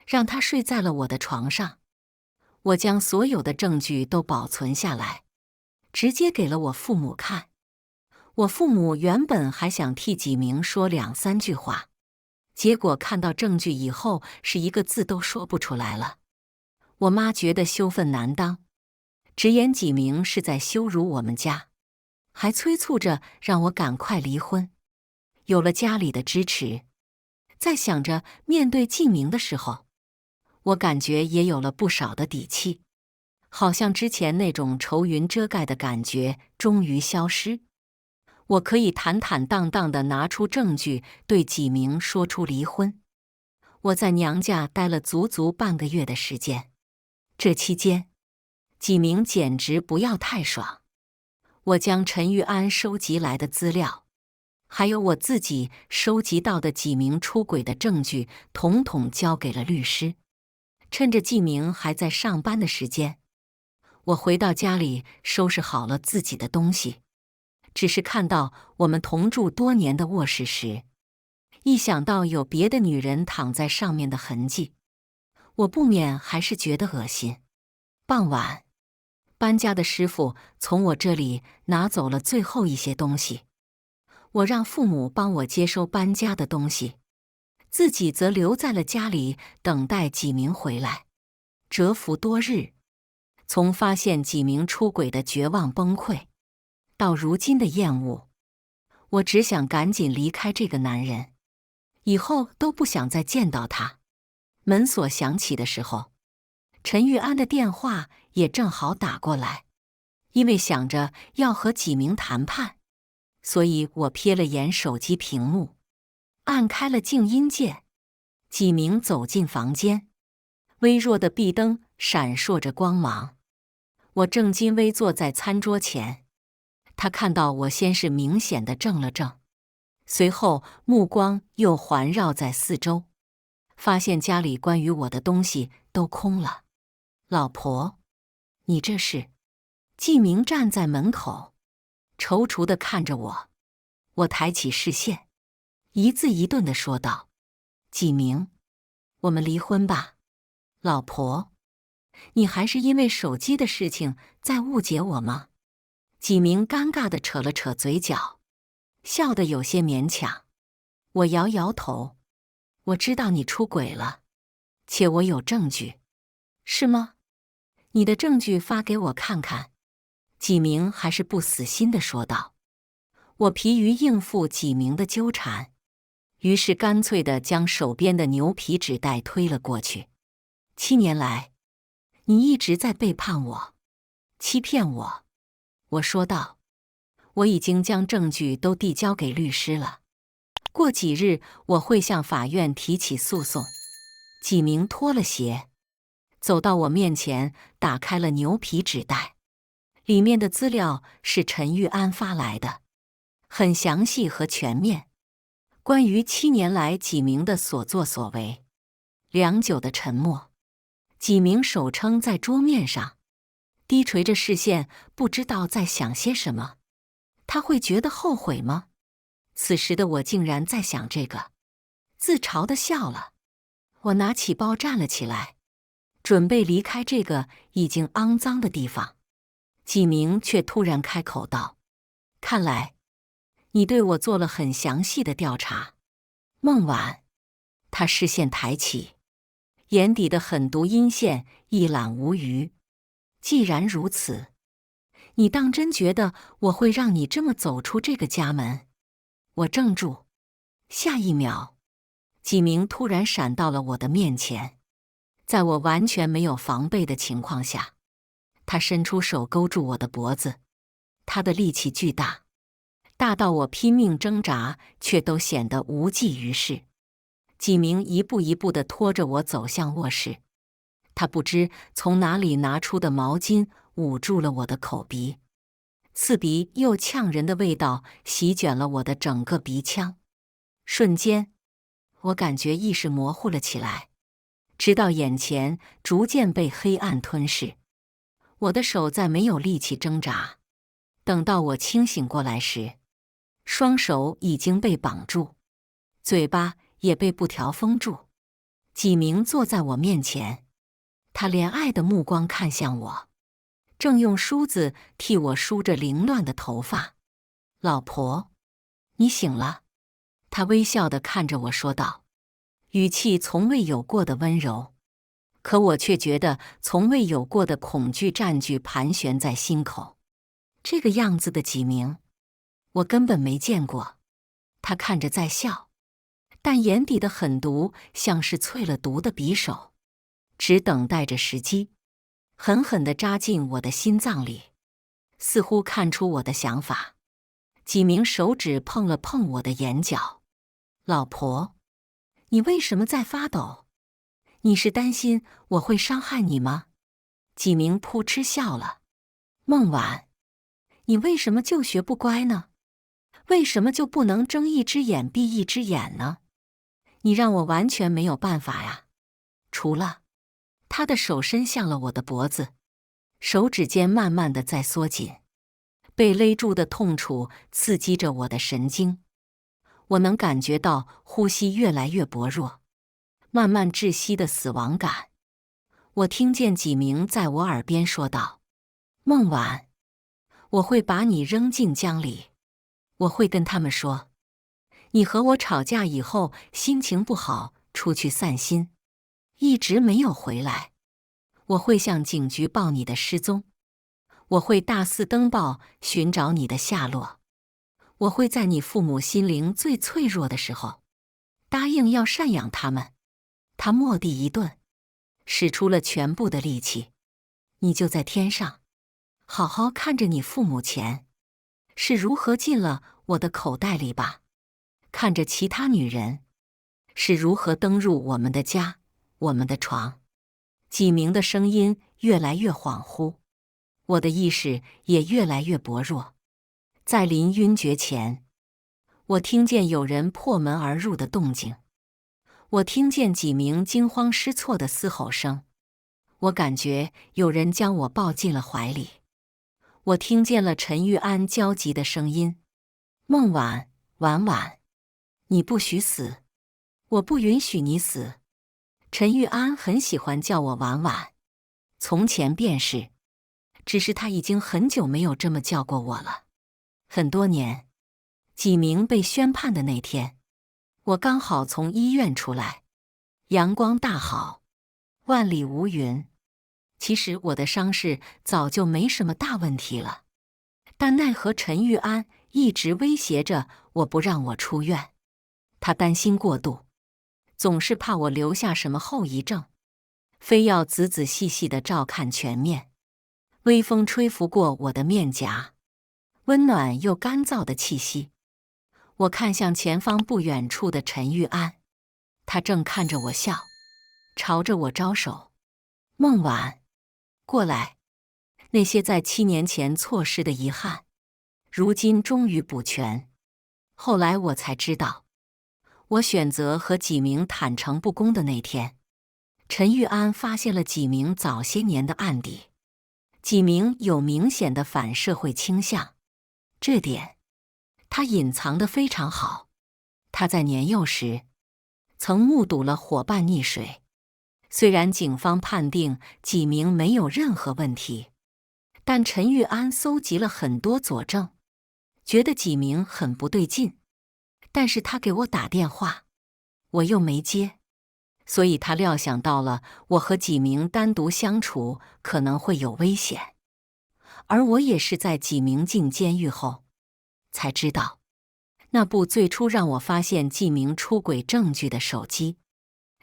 让他睡在了我的床上。我将所有的证据都保存下来，直接给了我父母看。我父母原本还想替纪明说两三句话，结果看到证据以后是一个字都说不出来了。我妈觉得羞愤难当，直言纪明是在羞辱我们家，还催促着让我赶快离婚。有了家里的支持，在想着面对纪明的时候，我感觉也有了不少的底气，好像之前那种愁云遮盖的感觉终于消失。我可以坦坦荡荡地拿出证据对纪明说出离婚。我在娘家待了足足半个月的时间，这期间纪明简直不要太爽。我将陈玉安收集来的资料，还有我自己收集到的纪明出轨的证据，统统交给了律师。趁着纪明还在上班的时间，我回到家里收拾好了自己的东西。只是看到我们同住多年的卧室时，一想到有别的女人躺在上面的痕迹，我不免还是觉得恶心。傍晚，搬家的师傅从我这里拿走了最后一些东西，我让父母帮我接收搬家的东西，自己则留在了家里等待纪明回来。蛰伏多日，从发现纪明出轨的绝望崩溃，到如今的厌恶，我只想赶紧离开这个男人，以后都不想再见到他。门锁响起的时候，陈玉安的电话也正好打过来。因为想着要和纪明谈判，所以我瞥了眼手机屏幕，按开了静音键。纪明走进房间，微弱的壁灯闪烁着光芒。我正襟危坐在餐桌前，他看到我先是明显地怔了怔，随后目光又环绕在四周，发现家里关于我的东西都空了。老婆，你这是？纪明站在门口，踌躇地看着我。我抬起视线，一字一顿地说道：纪明，我们离婚吧。老婆，你还是因为手机的事情在误解我吗？纪明尴尬地扯了扯嘴角，笑得有些勉强。我摇摇头，我知道你出轨了，且我有证据。是吗？你的证据发给我看看。纪明还是不死心地说道。我疲于应付纪明的纠缠，于是干脆地将手边的牛皮纸袋推了过去。7年来，你一直在背叛我，欺骗我。我说道。我已经将证据都递交给律师了，过几日我会向法院提起诉讼。纪明脱了鞋，走到我面前，打开了牛皮纸袋，里面的资料是陈玉安发来的，很详细和全面，关于7年来纪明的所作所为。良久的沉默，纪明手撑在桌面上，低垂着视线，不知道在想些什么。他会觉得后悔吗？此时的我竟然在想这个，自嘲地笑了。我拿起包站了起来，准备离开这个已经肮脏的地方。纪明却突然开口道：“看来你对我做了很详细的调查。”孟晚，他视线抬起，眼底的狠毒阴线一览无余。既然如此，你当真觉得我会让你这么走出这个家门？我怔住，下一秒，纪明突然闪到了我的面前，在我完全没有防备的情况下，他伸出手勾住我的脖子，他的力气巨大，大到我拼命挣扎却都显得无济于事。纪明一步一步地拖着我走向卧室，他不知从哪里拿出的毛巾捂住了我的口鼻，刺鼻又呛人的味道席卷了我的整个鼻腔。瞬间，我感觉意识模糊了起来，直到眼前逐渐被黑暗吞噬。我的手再没有力气挣扎，等到我清醒过来时，双手已经被绑住，嘴巴也被布条封住。纪明坐在我面前，他怜爱的目光看向我，正用梳子替我梳着凌乱的头发。老婆，你醒了。他微笑地看着我说道，语气从未有过的温柔，可我却觉得从未有过的恐惧占据盘旋在心口。这个样子的纪明，我根本没见过。他看着在笑，但眼底的狠毒像是淬了毒的匕首，只等待着时机，狠狠地扎进我的心脏里，似乎看出我的想法。纪明手指碰了碰我的眼角。老婆，你为什么在发抖？你是担心我会伤害你吗？纪明扑哧笑了。孟晚，你为什么就学不乖呢？为什么就不能睁一只眼闭一只眼呢？你让我完全没有办法呀。除了……他的手伸向了我的脖子，手指尖慢慢地在缩紧，被勒住的痛楚刺激着我的神经。我能感觉到呼吸越来越薄弱，慢慢窒息的死亡感。我听见纪明在我耳边说道：“孟晚，我会把你扔进江里，我会跟他们说，你和我吵架以后心情不好，出去散心，一直没有回来。我会向警局报你的失踪，我会大肆登报寻找你的下落。我会在你父母心灵最脆弱的时候，答应要赡养他们。”他蓦地一顿，使出了全部的力气。你就在天上，好好看着你父母钱是如何进了我的口袋里吧，看着其他女人是如何登入我们的家，我们的床。纪明的声音越来越恍惚，我的意识也越来越薄弱。在临晕厥前，我听见有人破门而入的动静，我听见纪明惊慌失措的嘶吼声，我感觉有人将我抱进了怀里，我听见了陈玉安焦急的声音：“孟晚，婉婉，你不许死，我不允许你死。”陈玉安很喜欢叫我婉婉，从前便是，只是他已经很久没有这么叫过我了。很多年，纪明被宣判的那天，我刚好从医院出来，阳光大好，万里无云。其实我的伤势早就没什么大问题了，但奈何陈玉安一直威胁着我不让我出院。他担心过度，总是怕我留下什么后遗症，非要仔仔细细地照看全面。微风吹拂过我的面颊，温暖又干燥的气息。我看向前方不远处的陈玉安，他正看着我笑，朝着我招手。孟晚，过来。那些在7年前错失的遗憾，如今终于补全。后来我才知道，我选择和纪明坦诚不公的那天，陈玉安发现了纪明早些年的案底。纪明有明显的反社会倾向，这点他隐藏得非常好。他在年幼时曾目睹了伙伴溺水，虽然警方判定纪明没有任何问题，但陈玉安搜集了很多佐证，觉得纪明很不对劲。但是他给我打电话，我又没接，所以他料想到了我和纪明单独相处可能会有危险。而我也是在纪明进监狱后才知道，那部最初让我发现纪明出轨证据的手机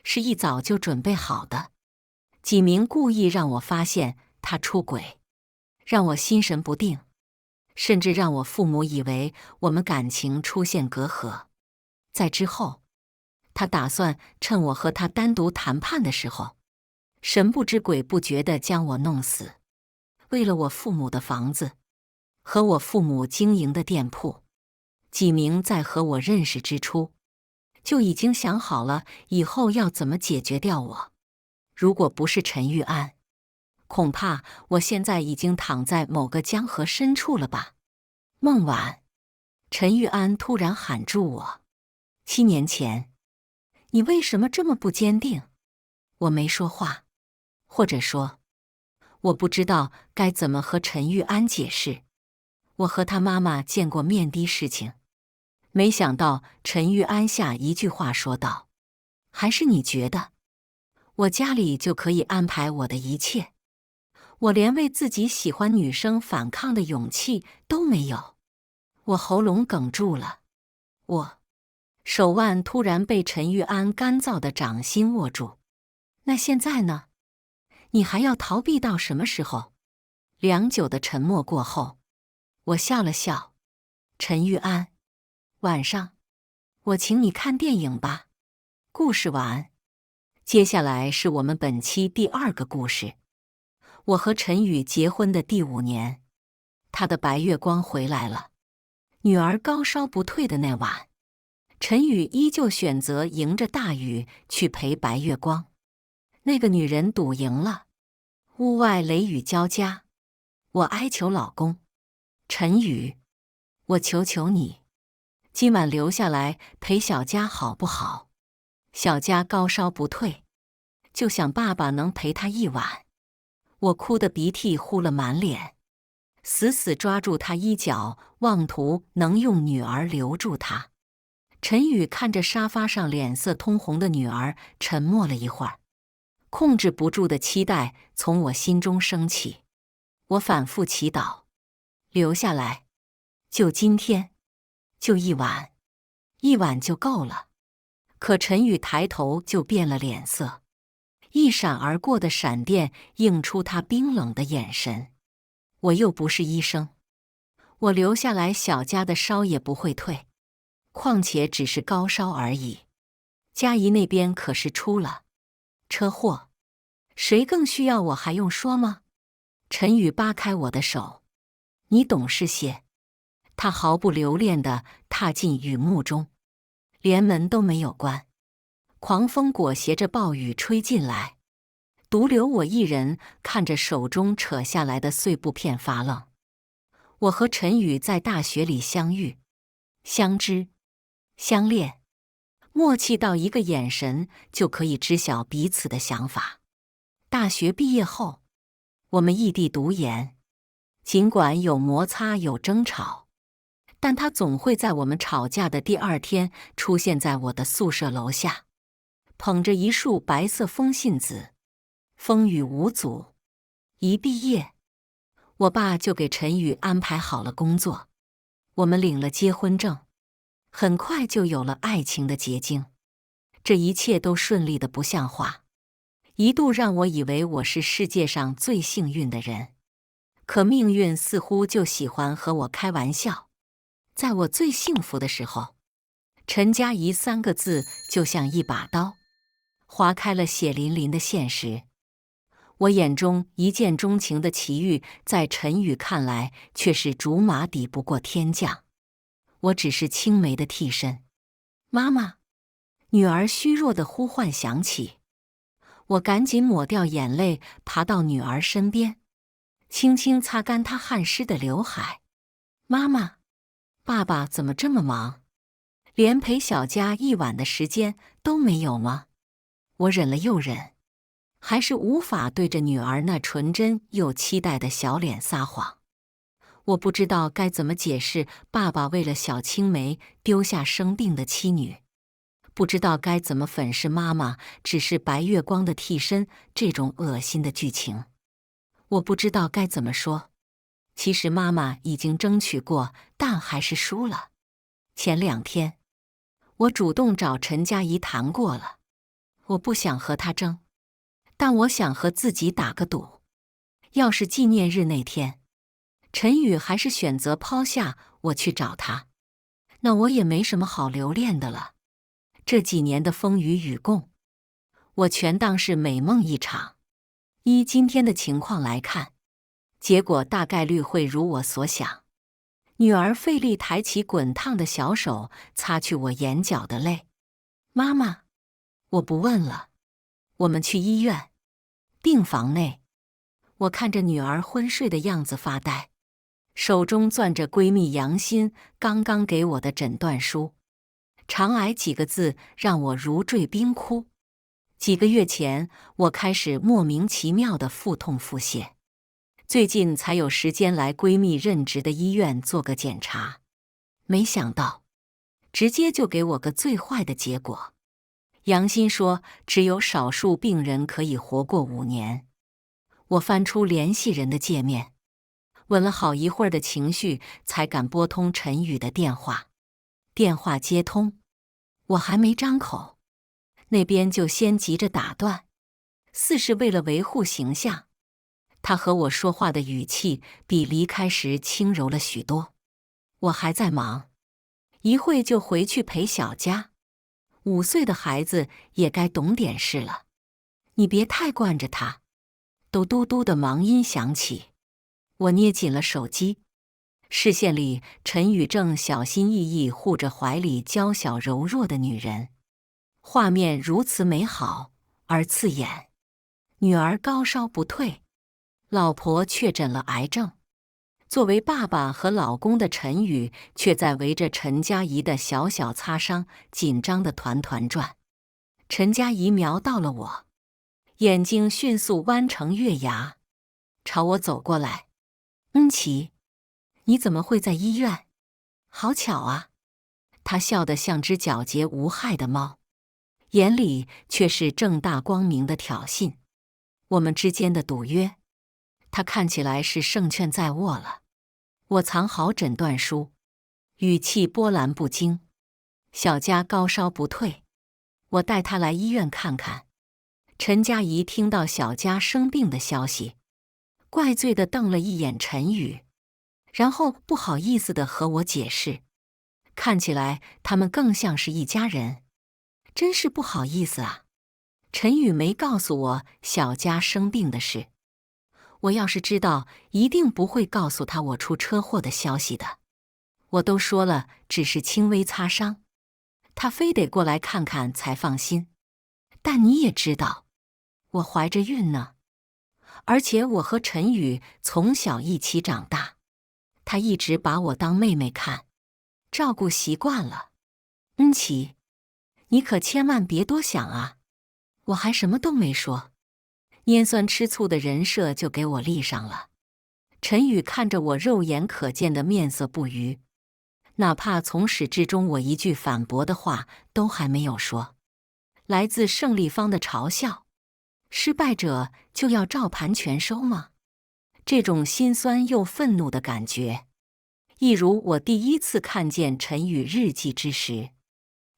是一早就准备好的。纪明故意让我发现他出轨，让我心神不定，甚至让我父母以为我们感情出现隔阂。在之后，他打算趁我和他单独谈判的时候，神不知鬼不觉地将我弄死。为了我父母的房子和我父母经营的店铺，纪明在和我认识之初就已经想好了以后要怎么解决掉我。如果不是陈玉安，恐怕我现在已经躺在某个江河深处了吧。孟晚，陈玉安突然喊住我，7年前，你为什么这么不坚定？我没说话，或者说，我不知道该怎么和陈玉安解释我和他妈妈见过面的事情。没想到陈玉安下一句话说道：“还是你觉得，我家里就可以安排我的一切？我连为自己喜欢女生反抗的勇气都没有。”我喉咙哽住了，我手腕突然被陈玉安干燥的掌心握住。那现在呢？你还要逃避到什么时候？良久的沉默过后，我笑了笑。陈玉安，晚上我请你看电影吧。故事完。接下来是我们本期第2个故事。我和陈宇结婚的第5年，他的白月光回来了。女儿高烧不退的那晚，陈宇依旧选择迎着大雨去陪白月光。那个女人赌赢了，屋外雷雨交加。我哀求老公：“陈宇，我求求你，今晚留下来陪小佳好不好？小佳高烧不退，就想爸爸能陪她一晚。”我哭得鼻涕呼了满脸，死死抓住她衣角，妄图能用女儿留住她。陈宇看着沙发上脸色通红的女儿，沉默了一会儿。控制不住的期待从我心中升起，我反复祈祷，留下来，就今天，就一晚，一晚就够了。可陈宇抬头就变了脸色，一闪而过的闪电映出他冰冷的眼神。我又不是医生，我留下来小佳的烧也不会退，况且只是高烧而已。佳怡那边可是出了车祸，谁更需要我还用说吗？陈宇扒开我的手，你懂事些。他毫不留恋地踏进雨幕中，连门都没有关。狂风裹挟着暴雨吹进来，独留我一人看着手中扯下来的碎布片发愣。我和陈宇在大学里相遇、相知、相恋，默契到一个眼神就可以知晓彼此的想法。大学毕业后，我们异地读研，尽管有摩擦有争吵，但他总会在我们吵架的第2天出现在我的宿舍楼下，捧着一束白色风信子，风雨无阻。一毕业，我爸就给陈宇安排好了工作，我们领了结婚证，很快就有了爱情的结晶。这一切都顺利得不像话，一度让我以为我是世界上最幸运的人。可命运似乎就喜欢和我开玩笑。在我最幸福的时候，陈佳怡3个字就像一把刀，划开了血淋淋的现实。我眼中一见钟情的齐豫，在陈宇看来却是竹马抵不过天将。我只是青梅的替身。妈妈，女儿虚弱的呼唤响起，我赶紧抹掉眼泪，爬到女儿身边，轻轻擦干她汗湿的刘海。妈妈，爸爸怎么这么忙？连陪小佳一晚的时间都没有吗？我忍了又忍，还是无法对着女儿那纯真又期待的小脸撒谎。我不知道该怎么解释爸爸为了小青梅丢下生病的妻女，不知道该怎么粉饰妈妈只是白月光的替身这种恶心的剧情。我不知道该怎么说。其实妈妈已经争取过，但还是输了。前2天，我主动找陈佳怡谈过了，我不想和她争，但我想和自己打个赌。要是纪念日那天，陈宇还是选择抛下我去找他，那我也没什么好留恋的了。这几年的风雨与共，我全当是美梦一场。依今天的情况来看，结果大概率会如我所想。女儿费力抬起滚烫的小手，擦去我眼角的泪。妈妈，我不问了，我们去医院。病房内，我看着女儿昏睡的样子发呆，手中攥着闺蜜杨欣刚刚给我的诊断书。肠癌几个字让我如坠冰窟。几个月前，我开始莫名其妙的腹痛腹泻，最近才有时间来闺蜜任职的医院做个检查。没想到，直接就给我个最坏的结果。杨欣说，只有少数病人可以活过5年。我翻出联系人的界面，稳了好一会儿的情绪，才敢拨通陈宇的电话。电话接通，我还没张口，那边就先急着打断，似是为了维护形象。他和我说话的语气比离开时轻柔了许多。我还在忙，一会就回去陪小佳，5岁的孩子也该懂点事了。你别太惯着他。嘟嘟嘟的忙音响起，我捏紧了手机。视线里，陈宇正小心翼翼护着怀里娇小柔弱的女人，画面如此美好而刺眼。女儿高烧不退，老婆确诊了癌症。作为爸爸和老公的陈宇，却在围着陈佳怡的小小擦伤紧张的团团转。陈佳怡瞄到了我，眼睛迅速弯成月牙，朝我走过来。琪，你怎么会在医院？好巧啊。她笑得像只皎洁无害的猫，眼里却是正大光明的挑衅。我们之间的赌约，她看起来是胜券在握了。我藏好诊断书，语气波澜不惊。小佳高烧不退，我带她来医院看看。陈佳怡听到小佳生病的消息，怪罪地瞪了一眼陈宇，然后不好意思地和我解释，看起来他们更像是一家人。真是不好意思啊，陈宇没告诉我小佳生病的事。我要是知道，一定不会告诉他我出车祸的消息的。我都说了，只是轻微擦伤，他非得过来看看才放心。但你也知道，我怀着孕呢，而且我和陈宇从小一起长大，他一直把我当妹妹看，照顾习惯了。琪，你可千万别多想啊。我还什么都没说，拈酸吃醋的人设就给我立上了。陈宇看着我肉眼可见的面色不愉，哪怕从始至终我一句反驳的话都还没有说。来自胜利方的嘲笑，失败者就要照盘全收吗？这种心酸又愤怒的感觉，一如我第一次看见陈宇日记之时，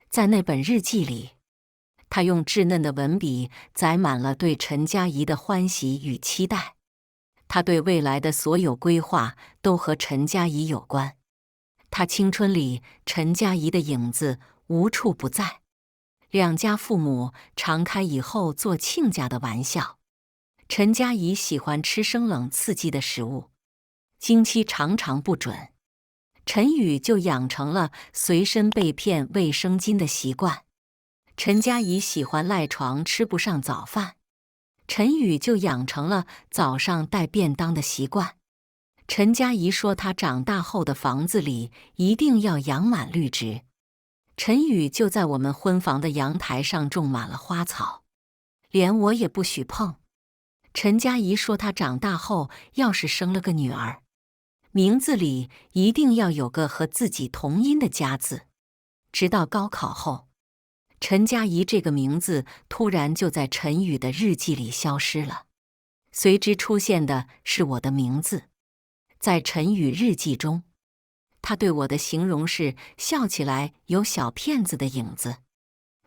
在那本日记里，他用稚嫩的文笔载满了对陈佳怡的欢喜与期待。他对未来的所有规划都和陈佳怡有关。他青春里陈佳怡的影子无处不在。两家父母常开以后做亲家的玩笑。陈佳怡喜欢吃生冷刺激的食物，经期常常不准，陈宇就养成了随身备片卫生巾的习惯。陈佳怡喜欢赖床吃不上早饭，陈宇就养成了早上带便当的习惯。陈佳怡说她长大后的房子里一定要养满绿植，陈宇就在我们婚房的阳台上种满了花草，连我也不许碰。陈佳怡说她长大后要是生了个女儿，名字里一定要有个和自己同音的佳字。直到高考后，陈佳怡这个名字突然就在陈宇的日记里消失了，随之出现的是我的名字。在陈宇日记中，他对我的形容是笑起来有小骗子的影子，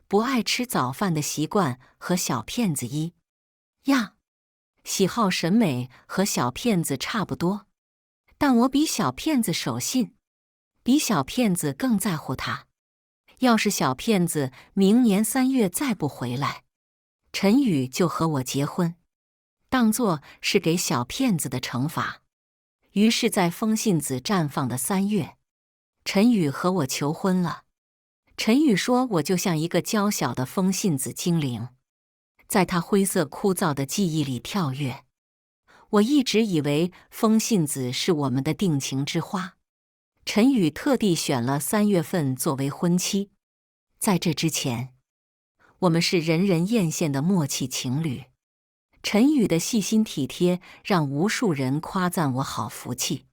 不爱吃早饭的习惯和小骗子一样，喜好审美和小骗子差不多，但我比小骗子守信，比小骗子更在乎他。要是小骗子明年3月再不回来，陈宇就和我结婚，当作是给小骗子的惩罚。于是在风信子绽放的3月，陈宇和我求婚了。陈宇说我就像一个娇小的风信子精灵，在他灰色枯燥的记忆里跳跃。我一直以为风信子是我们的定情之花，陈宇特地选了3月份作为婚期。在这之前，我们是人人艳羡的默契情侣。陈宇的细心体贴让无数人夸赞我好福气。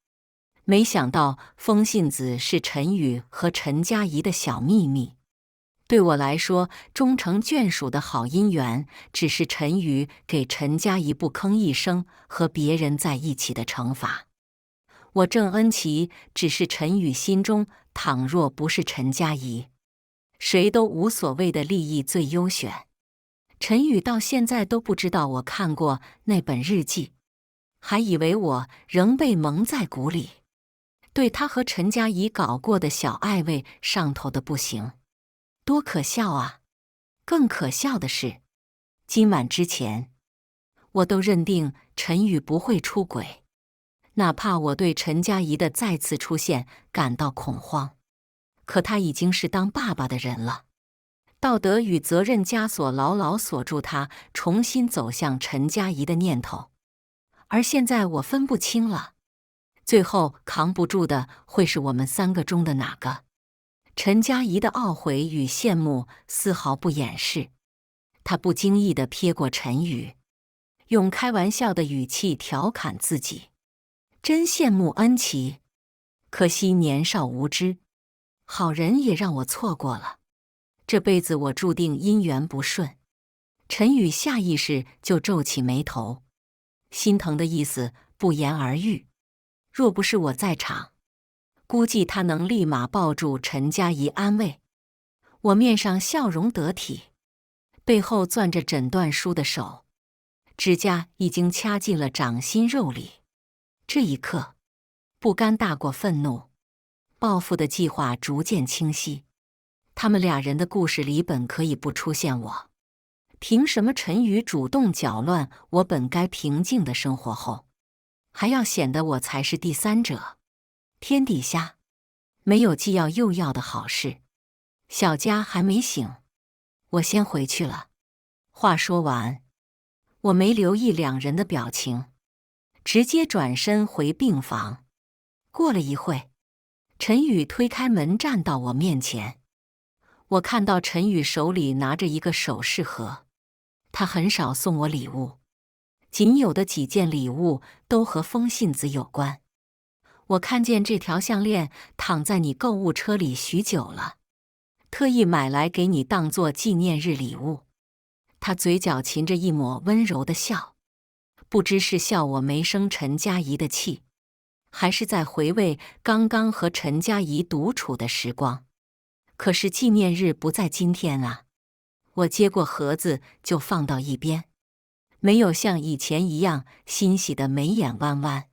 没想到风信子是陈宇和陈佳怡的小秘密。对我来说，终成眷属的好姻缘，只是陈宇给陈佳怡不吭一声和别人在一起的惩罚。我郑恩琪只是陈宇心中倘若不是陈佳怡，谁都无所谓的利益最优选。陈宇到现在都不知道我看过那本日记，还以为我仍被蒙在鼓里，对他和陈佳怡搞过的小暧昧上头的不行。多可笑啊！更可笑的是，今晚之前，我都认定陈宇不会出轨，哪怕我对陈佳怡的再次出现感到恐慌。可他已经是当爸爸的人了，道德与责任枷锁牢牢锁住他重新走向陈佳怡的念头。而现在我分不清了，最后扛不住的会是我们3个中的哪个？陈佳怡的懊悔与羡慕丝毫不掩饰，她不经意地瞥过陈宇，用开玩笑的语气调侃自己：真羡慕恩琪，可惜年少无知，好人也让我错过了，这辈子我注定姻缘不顺。陈宇下意识就皱起眉头，心疼的意思不言而喻。若不是我在场，估计他能立马抱住陈佳怡安慰。我面上笑容得体，背后攥着诊断书的手，指甲已经掐进了掌心肉里。这一刻，不甘大过愤怒，报复的计划逐渐清晰。他们俩人的故事里本可以不出现我，凭什么陈宇主动搅乱我本该平静的生活后，还要显得我才是第三者？天底下没有既要又要的好事。小佳还没醒，我先回去了。话说完，我没留意两人的表情，直接转身回病房。过了一会，陈宇推开门站到我面前。我看到陈宇手里拿着一个首饰盒，他很少送我礼物，仅有的几件礼物都和风信子有关。我看见这条项链躺在你购物车里许久了，特意买来给你当作纪念日礼物。他嘴角噙着一抹温柔的笑，不知是笑我没生陈佳怡的气，还是在回味刚刚和陈佳怡独处的时光。可是纪念日不在今天啊！我接过盒子就放到一边，没有像以前一样欣喜的眉眼弯弯。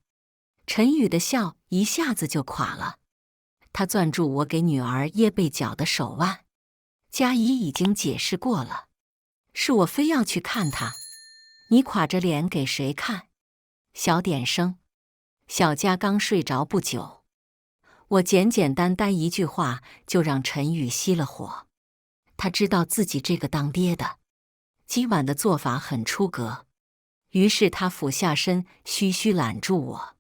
陈宇的笑一下子就垮了，他攥住我给女儿掖被角的手腕。佳怡已经解释过了，是我非要去看她。你垮着脸给谁看？小点声。小佳刚睡着不久，我简简单单一句话就让陈宇熄了火。他知道自己这个当爹的今晚的做法很出格，于是他俯下身嘘嘘揽住我。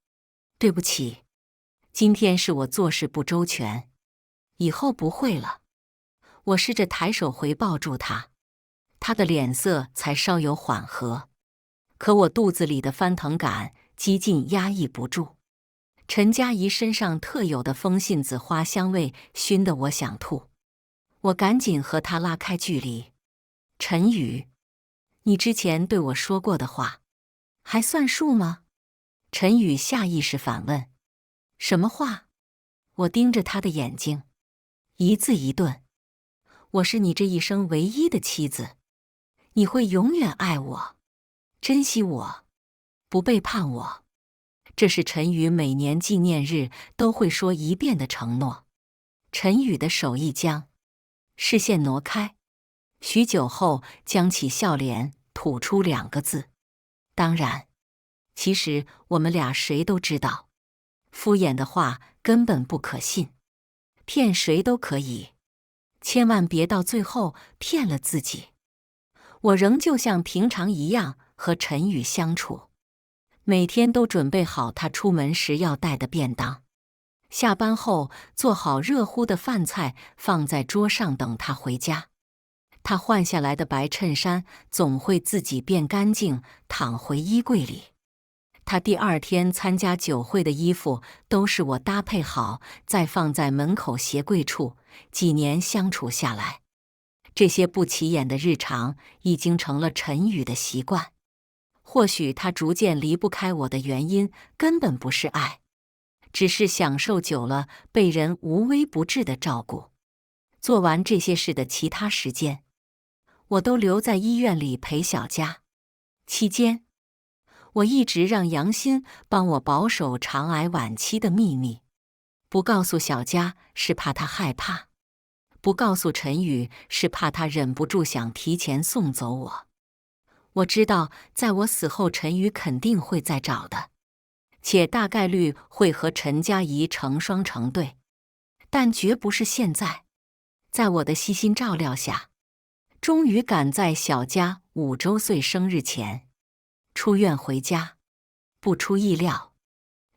对不起，今天是我做事不周全，以后不会了。我试着抬手回抱住他，他的脸色才稍有缓和，可我肚子里的翻腾感几近压抑不住。陈佳怡身上特有的风信子花香味熏得我想吐，我赶紧和他拉开距离。陈宇，你之前对我说过的话，还算数吗？陈宇下意识反问。什么话？我盯着他的眼睛，一字一顿。我是你这一生唯一的妻子，你会永远爱我，珍惜我，不背叛我。这是陈宇每年纪念日都会说一遍的承诺。陈宇的手一僵，视线挪开，许久后僵起笑脸，吐出2个字：当然。其实我们俩谁都知道，敷衍的话根本不可信，骗谁都可以，千万别到最后骗了自己。我仍旧像平常一样和陈宇相处，每天都准备好他出门时要带的便当，下班后做好热乎的饭菜放在桌上等他回家。他换下来的白衬衫总会自己变干净，躺回衣柜里。他第2天参加酒会的衣服都是我搭配好，再放在门口鞋柜处。几年相处下来，这些不起眼的日常已经成了陈宇的习惯。或许他逐渐离不开我的原因根本不是爱，只是享受久了被人无微不至的照顾。做完这些事的其他时间，我都留在医院里陪小佳。期间，我一直让杨欣帮我保守肠癌晚期的秘密，不告诉小佳是怕她害怕，不告诉陈宇是怕他忍不住想提前送走我。我知道在我死后陈宇肯定会再找的，且大概率会和陈佳怡成双成对，但绝不是现在。在我的悉心照料下，终于赶在小佳5周岁生日前出院回家。不出意料，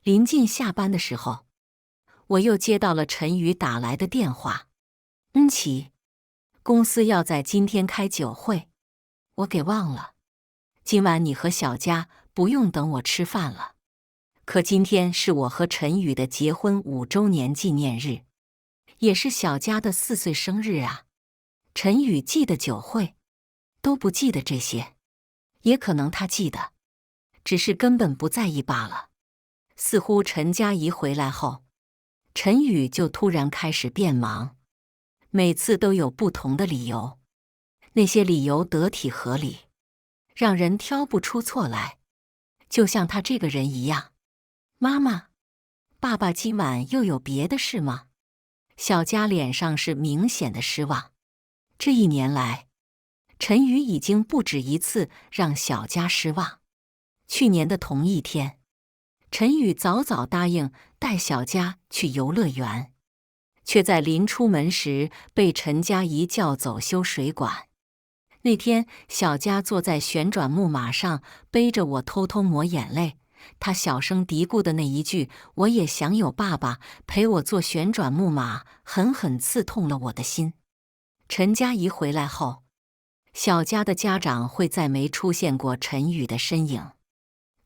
临近下班的时候，我又接到了陈宇打来的电话。恩琪，公司要在今天开酒会，我给忘了。今晚你和小佳不用等我吃饭了。可今天是我和陈宇的结婚5周年纪念日，也是小佳的4岁生日啊。陈宇记得酒会，都不记得这些。也可能他记得，只是根本不在意罢了。似乎陈佳怡回来后，陈宇就突然开始变忙，每次都有不同的理由，那些理由得体合理，让人挑不出错来，就像他这个人一样。妈妈，爸爸今晚又有别的事吗？小佳脸上是明显的失望。这1年来，陈宇已经不止一次让小佳失望。去年的同一天，陈宇早早答应带小佳去游乐园，却在临出门时被陈佳怡叫走修水管。那天，小佳坐在旋转木马上，背着我偷偷抹眼泪。她小声嘀咕的那一句“我也想有爸爸陪我坐旋转木马”，狠狠刺痛了我的心。陈佳怡回来后，小佳的家长会再没出现过陈宇的身影，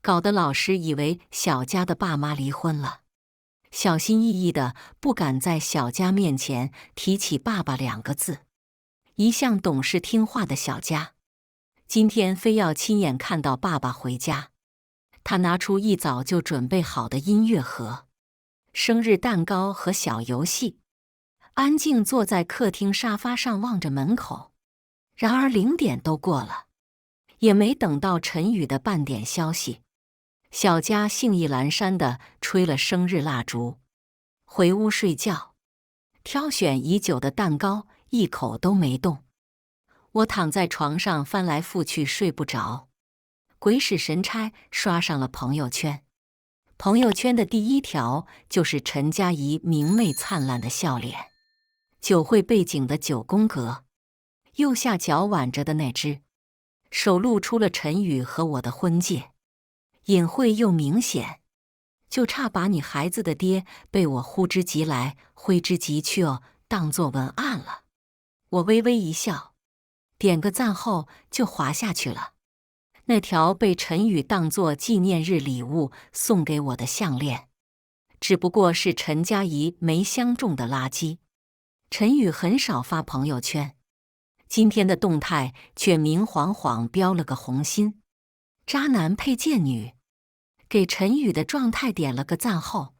搞得老师以为小佳的爸妈离婚了，小心翼翼的不敢在小佳面前提起爸爸2个字。一向懂事听话的小佳，今天非要亲眼看到爸爸回家。他拿出一早就准备好的音乐盒，生日蛋糕和小游戏，安静坐在客厅沙发上望着门口。然而0点都过了，也没等到陈宇的半点消息。小佳兴意阑珊地吹了生日蜡烛，回屋睡觉，挑选已久的蛋糕一口都没动。我躺在床上翻来覆去睡不着，鬼使神差刷上了朋友圈。朋友圈的第一条就是陈佳怡明媚灿烂的笑脸，酒会背景的9宫格，右下角挽着的那只手露出了陈宇和我的婚戒，隐晦又明显，就差把你孩子的爹被我呼之即来挥之即去当作文案了。我微微一笑，点个赞后就滑下去了。那条被陈宇当作纪念日礼物送给我的项链，只不过是陈佳怡没相中的垃圾。陈宇很少发朋友圈，今天的动态却明晃晃标了个红心，渣男配贱女。给陈宇的状态点了个赞后，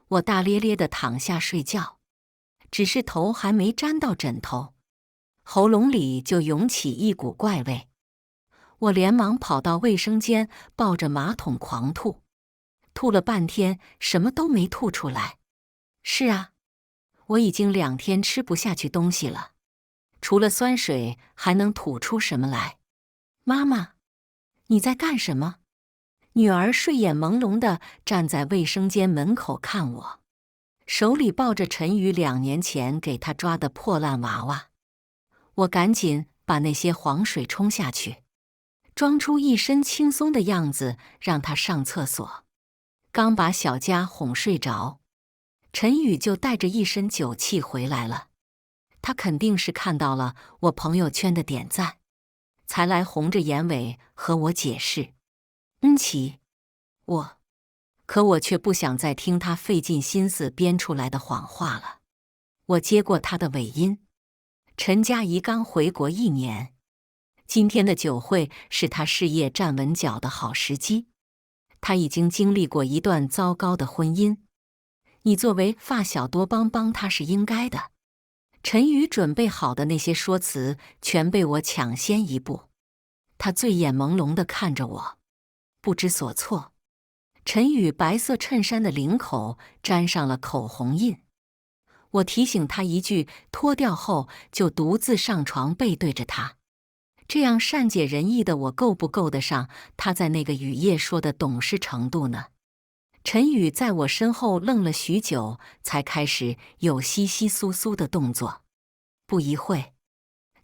我大咧咧地躺下睡觉，只是头还没沾到枕头，喉咙里就涌起一股怪味。我连忙跑到卫生间，抱着马桶狂吐，吐了半天，什么都没吐出来。是啊，我已经2天吃不下去东西了，除了酸水还能吐出什么来？妈妈，你在干什么？女儿睡眼朦胧地站在卫生间门口看我，手里抱着陈宇2年前给她抓的破烂娃娃。我赶紧把那些黄水冲下去，装出一身轻松的样子，让她上厕所。刚把小佳哄睡着，陈宇就带着一身酒气回来了。他肯定是看到了我朋友圈的点赞，才来红着眼尾和我解释。可我却不想再听他费尽心思编出来的谎话了。我接过他的尾音，陈佳怡刚回国1年，今天的酒会是他事业站稳脚的好时机。他已经经历过一段糟糕的婚姻，你作为发小多帮帮他是应该的。陈宇准备好的那些说辞全被我抢先一步。他醉眼朦胧地看着我，不知所措。陈宇白色衬衫的领口沾上了口红印，我提醒他一句，脱掉后就独自上床背对着他。这样善解人意的我够不够得上他在那个雨夜说的懂事程度呢？陈宇在我身后愣了许久，才开始有窸窸窣窣的动作。不一会，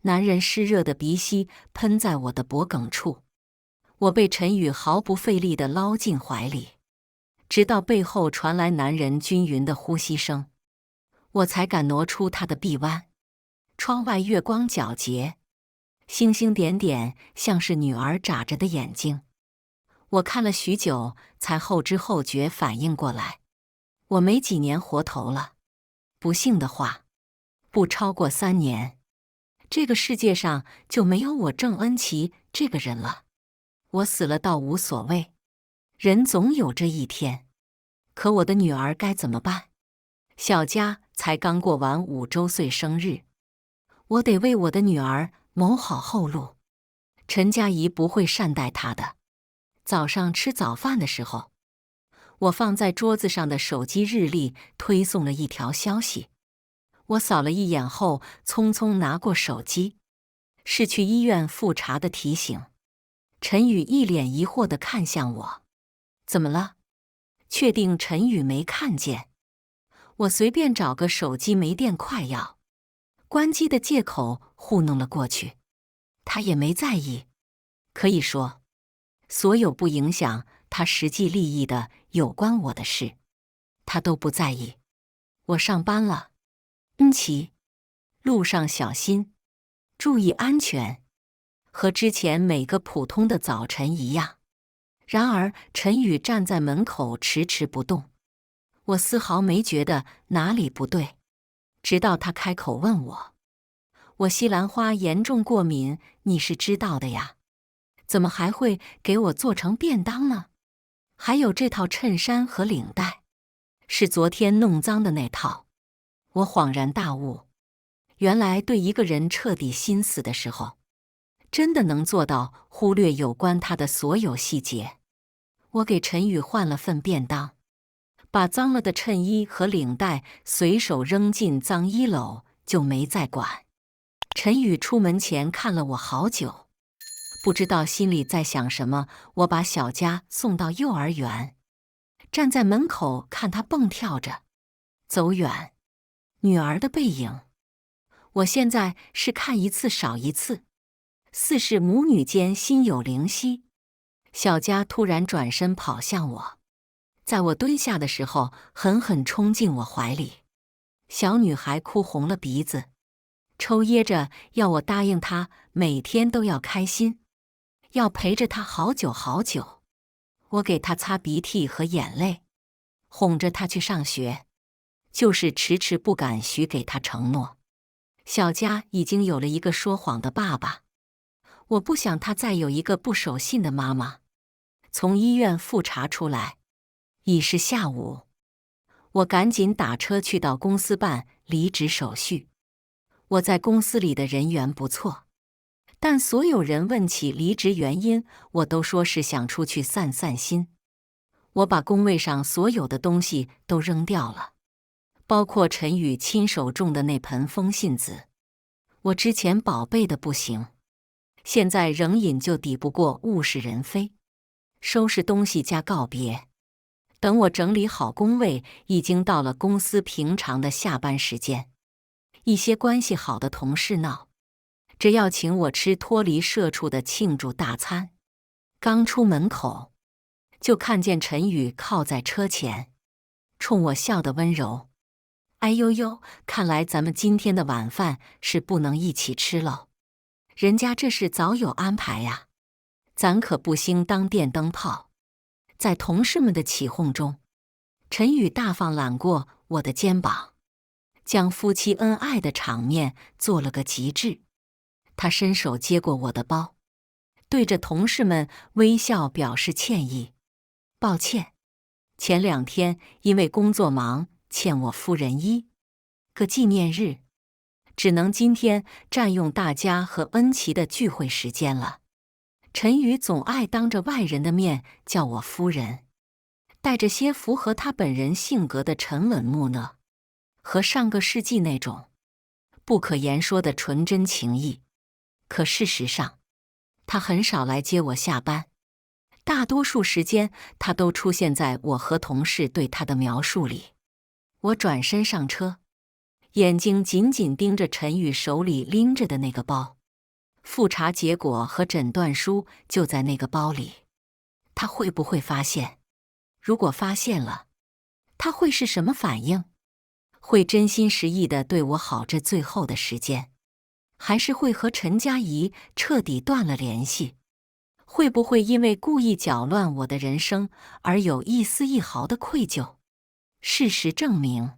男人湿热的鼻息喷在我的脖颈处，我被陈宇毫不费力地捞进怀里，直到背后传来男人均匀的呼吸声，我才敢挪出他的臂弯。窗外月光皎洁，星星点点，像是女儿眨着的眼睛。我看了许久，才后知后觉反应过来，我没几年活头了。不幸的话，不超过3年，这个世界上就没有我郑恩琪这个人了。我死了倒无所谓，人总有这一天。可我的女儿该怎么办？小佳才刚过完5周岁生日，我得为我的女儿谋好后路。陈佳怡不会善待她的。早上吃早饭的时候，我放在桌子上的手机日历推送了一条消息。我扫了一眼后，匆匆拿过手机，是去医院复查的提醒。陈宇一脸疑惑地看向我，怎么了？确定陈宇没看见？我随便找个手机没电快钥，关机的借口糊弄了过去，他也没在意。可以说，所有不影响他实际利益的有关我的事，他都不在意。我上班了，琪，路上小心，注意安全。和之前每个普通的早晨一样。然而陈宇站在门口迟迟不动，我丝毫没觉得哪里不对，直到他开口问我：“我西兰花严重过敏，你是知道的呀，怎么还会给我做成便当呢？还有这套衬衫和领带，是昨天弄脏的那套。我恍然大悟，原来对一个人彻底心死的时候，真的能做到忽略有关他的所有细节。我给陈宇换了份便当，把脏了的衬衣和领带随手扔进脏衣篓，就没再管。陈宇出门前看了我好久，不知道心里在想什么。我把小佳送到幼儿园，站在门口看她蹦跳着走远，女儿的背影，我现在是看一次少一次，似是母女间心有灵犀。小佳突然转身跑向我，在我蹲下的时候，狠狠冲进我怀里。小女孩哭红了鼻子，抽噎着要我答应她每天都要开心，要陪着她好久好久。我给她擦鼻涕和眼泪，哄着她去上学，就是迟迟不敢许给她承诺。小佳已经有了一个说谎的爸爸，我不想她再有一个不守信的妈妈。从医院复查出来，已是下午，我赶紧打车去到公司办离职手续。我在公司里的人缘不错，但所有人问起离职原因，我都说是想出去散散心。我把工位上所有的东西都扔掉了，包括陈宇亲手种的那盆风信子。我之前宝贝的不行，现在仍引就抵不过物是人非。收拾东西加告别，等我整理好工位，已经到了公司平常的下班时间。一些关系好的同事闹着要请我吃脱离社畜的庆祝大餐。刚出门口，就看见陈宇靠在车前，冲我笑得温柔。哎呦呦，看来咱们今天的晚饭是不能一起吃喽，人家这是早有安排呀。咱可不兴当电灯泡。在同事们的起哄中，陈宇大方揽过我的肩膀，将夫妻恩爱的场面做了个极致。他伸手接过我的包，对着同事们微笑表示歉意。抱歉，前2天因为工作忙，欠我夫人1个纪念日，只能今天占用大家和恩琪的聚会时间了。陈宇总爱当着外人的面叫我夫人，带着些符合他本人性格的沉稳木讷，和上个世纪那种不可言说的纯真情谊。可事实上，他很少来接我下班，大多数时间他都出现在我和同事对他的描述里。我转身上车，眼睛紧紧盯着陈宇手里拎着的那个包。复查结果和诊断书就在那个包里，他会不会发现？如果发现了，他会是什么反应？会真心实意地对我好这最后的时间，还是会和陈佳怡彻底断了联系？会不会因为故意搅乱我的人生而有一丝一毫的愧疚？事实证明，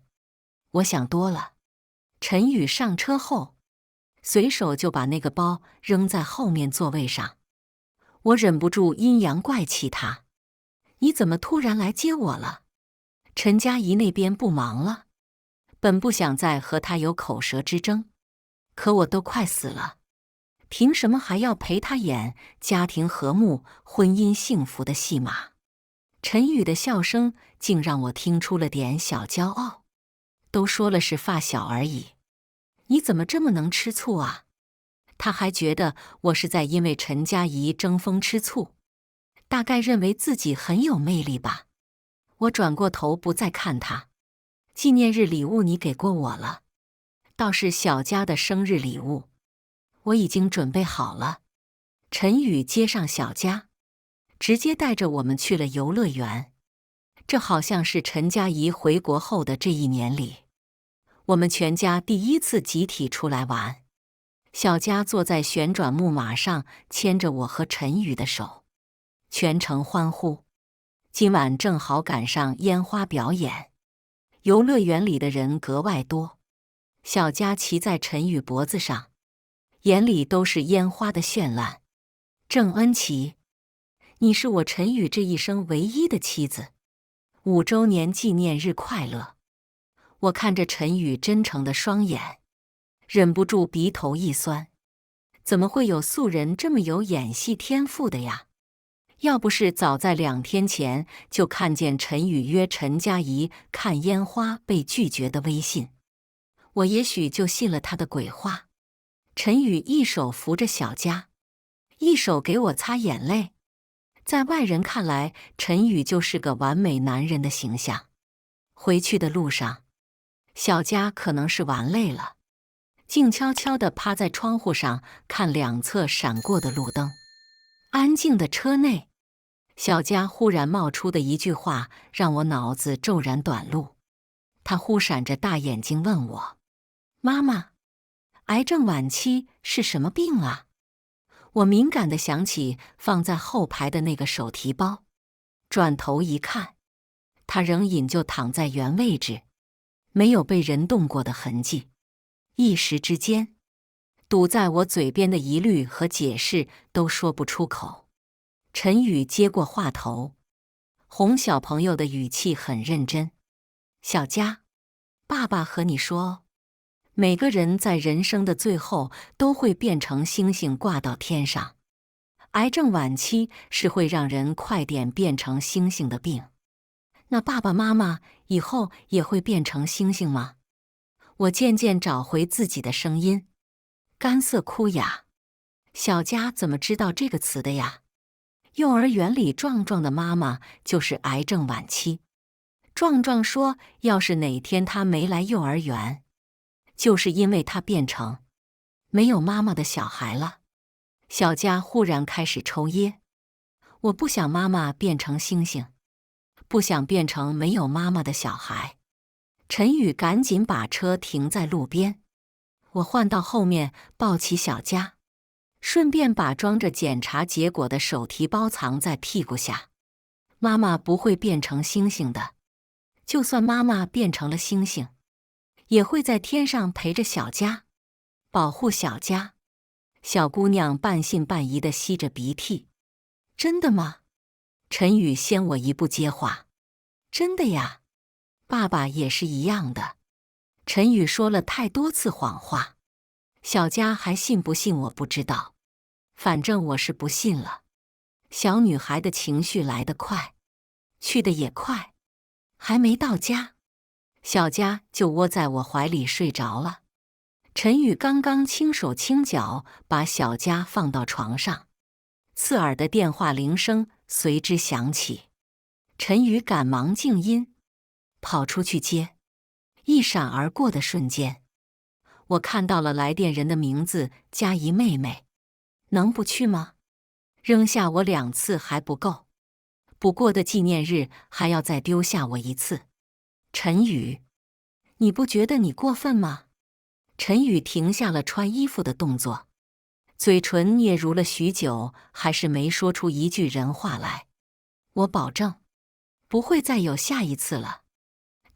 我想多了。陈宇上车后，随手就把那个包扔在后面座位上。我忍不住阴阳怪气他：“你怎么突然来接我了？陈佳怡那边不忙了？”本不想再和他有口舌之争，可我都快死了，凭什么还要陪他演家庭和睦、婚姻幸福的戏码？陈宇的笑声竟让我听出了点小骄傲。都说了是发小而已，你怎么这么能吃醋啊？他还觉得我是在因为陈佳怡争风吃醋，大概认为自己很有魅力吧。我转过头不再看他。纪念日礼物你给过我了，倒是小佳的生日礼物，我已经准备好了。陈宇接上小佳，直接带着我们去了游乐园。这好像是陈佳怡回国后的这1年里，我们全家第一次集体出来玩。小佳坐在旋转木马上，牵着我和陈宇的手，全程欢呼。今晚正好赶上烟花表演，游乐园里的人格外多。小佳骑在陈宇脖子上，眼里都是烟花的绚烂。郑恩琪，你是我陈宇这一生唯一的妻子， 5周年纪念日快乐！我看着陈宇真诚的双眼，忍不住鼻头一酸。怎么会有素人这么有演戏天赋的呀？要不是早在2天前就看见陈宇约陈佳怡看烟花被拒绝的微信，我也许就信了他的鬼话。陈宇一手扶着小佳，一手给我擦眼泪。在外人看来，陈宇就是个完美男人的形象。回去的路上，小佳可能是玩累了，静悄悄地趴在窗户上看两侧闪过的路灯。安静的车内，小佳忽然冒出的一句话让我脑子骤然短路。她忽闪着大眼睛问我：“妈妈，癌症晚期是什么病啊？”我敏感地想起放在后排的那个手提包，转头一看，它仍隐就躺在原位置，没有被人动过的痕迹。一时之间，堵在我嘴边的疑虑和解释都说不出口。陈宇接过话头，哄小朋友的语气很认真：“小佳，爸爸和你说，每个人在人生的最后都会变成星星挂到天上。癌症晚期是会让人快点变成星星的病。那爸爸妈妈以后也会变成星星吗？”我渐渐找回自己的声音，干涩哭哑。小佳怎么知道这个词的呀？幼儿园里壮壮的妈妈就是癌症晚期。壮壮说，要是哪天他没来幼儿园，就是因为他变成没有妈妈的小孩了。小佳忽然开始抽噎。我不想妈妈变成星星，不想变成没有妈妈的小孩。陈宇赶紧把车停在路边，我换到后面抱起小佳，顺便把装着检查结果的手提包藏在屁股下。妈妈不会变成星星的，就算妈妈变成了星星，也会在天上陪着小佳，保护小佳。小姑娘半信半疑地吸着鼻涕：“真的吗？”陈宇先我一步接话：“真的呀，爸爸也是一样的。”陈宇说了太多次谎话，小佳还信不信我不知道，反正我是不信了。小女孩的情绪来得快，去得也快，还没到家，小佳就窝在我怀里睡着了。陈宇刚刚轻手轻脚把小佳放到床上，刺耳的电话铃声随之响起。陈宇赶忙静音，跑出去接。一闪而过的瞬间，我看到了来电人的名字佳怡妹妹。能不去吗？扔下我2次还不够，不过的纪念日还要再丢下我1次。陈宇，你不觉得你过分吗？陈宇停下了穿衣服的动作，嘴唇嗫嚅了许久，还是没说出一句人话来。我保证，不会再有下一次了。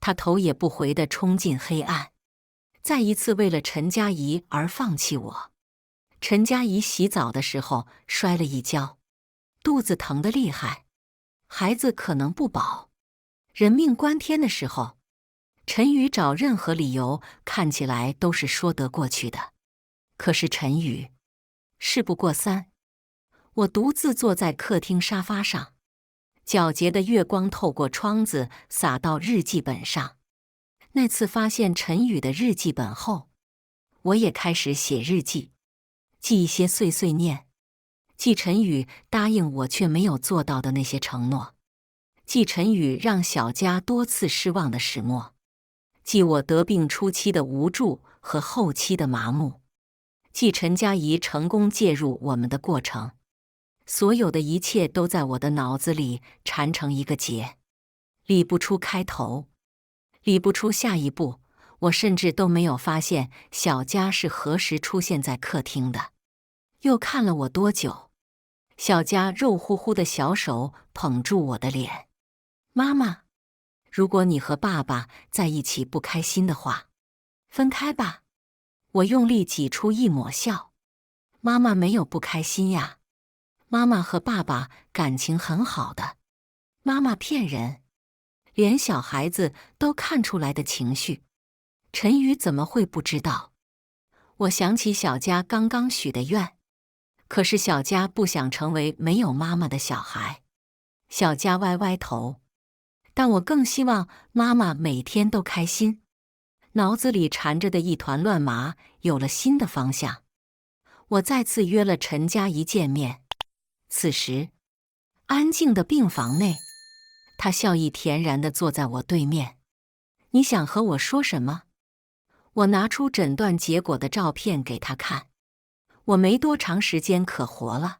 他头也不回地冲进黑暗，再一次为了陈佳怡而放弃我。陈佳怡洗澡的时候摔了一跤，肚子疼得厉害，孩子可能不保。人命关天的时候，陈宇找任何理由看起来都是说得过去的。可是陈宇，事不过三。我独自坐在客厅沙发上，皎洁的月光透过窗子洒到日记本上。那次发现陈宇的日记本后，我也开始写日记，记一些碎碎念，记陈宇答应我却没有做到的那些承诺，记陈宇让小佳多次失望的始末，记我得病初期的无助和后期的麻木，记陈佳怡成功介入我们的过程。所有的一切都在我的脑子里缠成一个结，理不出开头，理不出下一步。我甚至都没有发现小佳是何时出现在客厅的，又看了我多久。小佳肉乎乎的小手捧住我的脸：“妈妈，如果你和爸爸在一起不开心的话，分开吧。”我用力挤出一抹笑：“妈妈没有不开心呀，妈妈和爸爸感情很好的。”妈妈骗人。连小孩子都看出来的情绪，陈宇怎么会不知道？我想起小佳刚刚许的愿，可是小佳不想成为没有妈妈的小孩。小佳歪歪头，但我更希望妈妈每天都开心。脑子里缠着的一团乱麻有了新的方向。我再次约了陈佳怡见面。此时，安静的病房内，她笑意恬然地坐在我对面。你想和我说什么？我拿出诊断结果的照片给她看。我没多长时间可活了，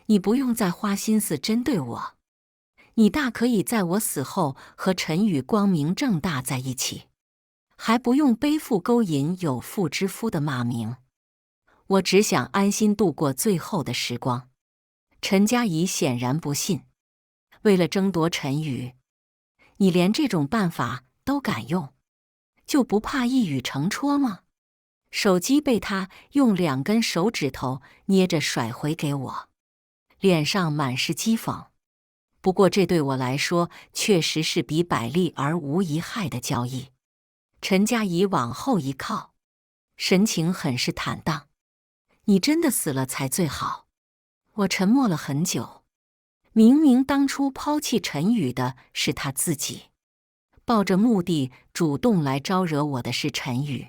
你不用再花心思针对我。你大可以在我死后和陈宇光明正大在一起，还不用背负勾引有妇之夫的骂名。我只想安心度过最后的时光。陈佳怡显然不信。为了争夺陈宇，你连这种办法都敢用，就不怕一语成戳吗？手机被他用2根手指头捏着甩回给我，脸上满是讥讽。不过这对我来说确实是笔百利而无一害的交易。陈佳怡往后一靠，神情很是坦荡。你真的死了才最好。我沉默了很久。明明当初抛弃陈宇的是他自己，抱着目的主动来招惹我的是陈宇，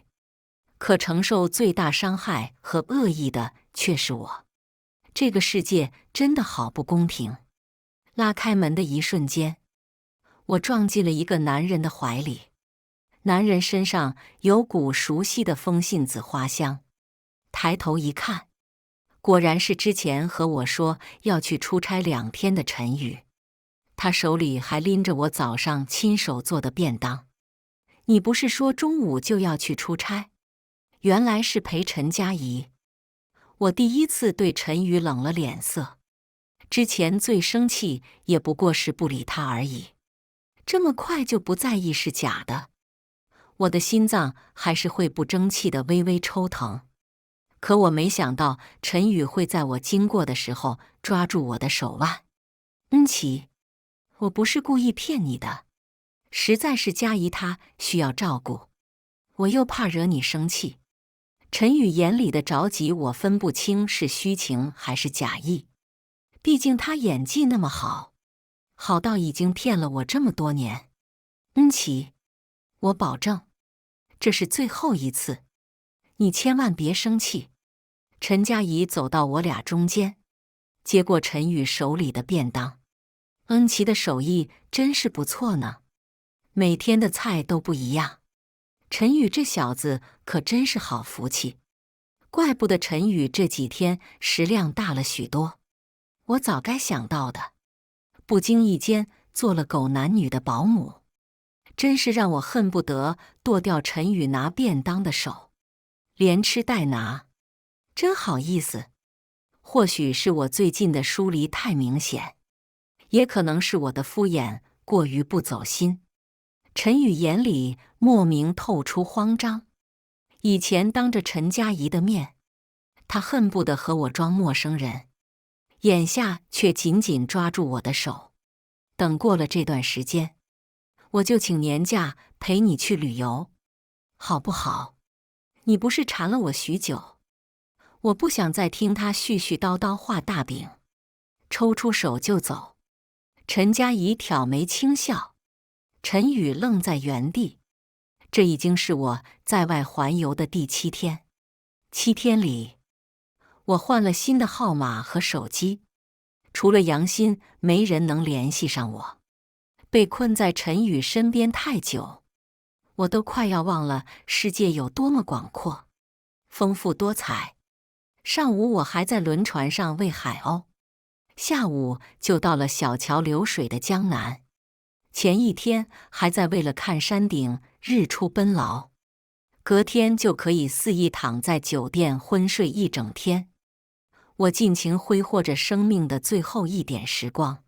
可承受最大伤害和恶意的却是我。这个世界真的好不公平。拉开门的一瞬间，我撞进了一个男人的怀里。男人身上有股熟悉的风信子花香。抬头一看，果然是之前和我说要去出差2天的陈宇。他手里还拎着我早上亲手做的便当。你不是说中午就要去出差？原来是陪陈佳怡。我第一次对陈宇冷了脸色。之前最生气也不过是不理他而已，这么快就不在意是假的。我的心脏还是会不争气的微微抽疼。可我没想到陈宇会在我经过的时候抓住我的手腕。恩琪，我不是故意骗你的，实在是佳怡她需要照顾，我又怕惹你生气。陈宇眼里的着急我分不清是虚情还是假意，毕竟他演技那么好，好到已经骗了我这么多年。恩琪，我保证，这是最后一次，你千万别生气。陈佳怡走到我俩中间，接过陈宇手里的便当。恩琪的手艺真是不错呢，每天的菜都不一样。陈宇这小子可真是好福气，怪不得陈宇这几天食量大了许多。我早该想到的，不经意间做了狗男女的保姆，真是让我恨不得剁掉陈宇拿便当的手，连吃带拿。真好意思。或许是我最近的疏离太明显，也可能是我的敷衍过于不走心。陈宇眼里莫名透出慌张。以前当着陈佳怡的面，他恨不得和我装陌生人，眼下却紧紧抓住我的手。等过了这段时间，我就请年假陪你去旅游，好不好？你不是缠了我许久，我不想再听他絮絮叨叨画大饼。抽出手就走。陈佳怡挑眉轻笑。陈宇愣在原地。这已经是我在外环游的第7天。7天里，我换了新的号码和手机，除了杨鑫，没人能联系上我。被困在陈宇身边太久，我都快要忘了世界有多么广阔、丰富多彩。上午我还在轮船上喂海鸥，下午就到了小桥流水的江南。前一天还在为了看山顶日出奔劳，隔天就可以肆意躺在酒店昏睡一整天。我尽情挥霍着生命的最后一点时光，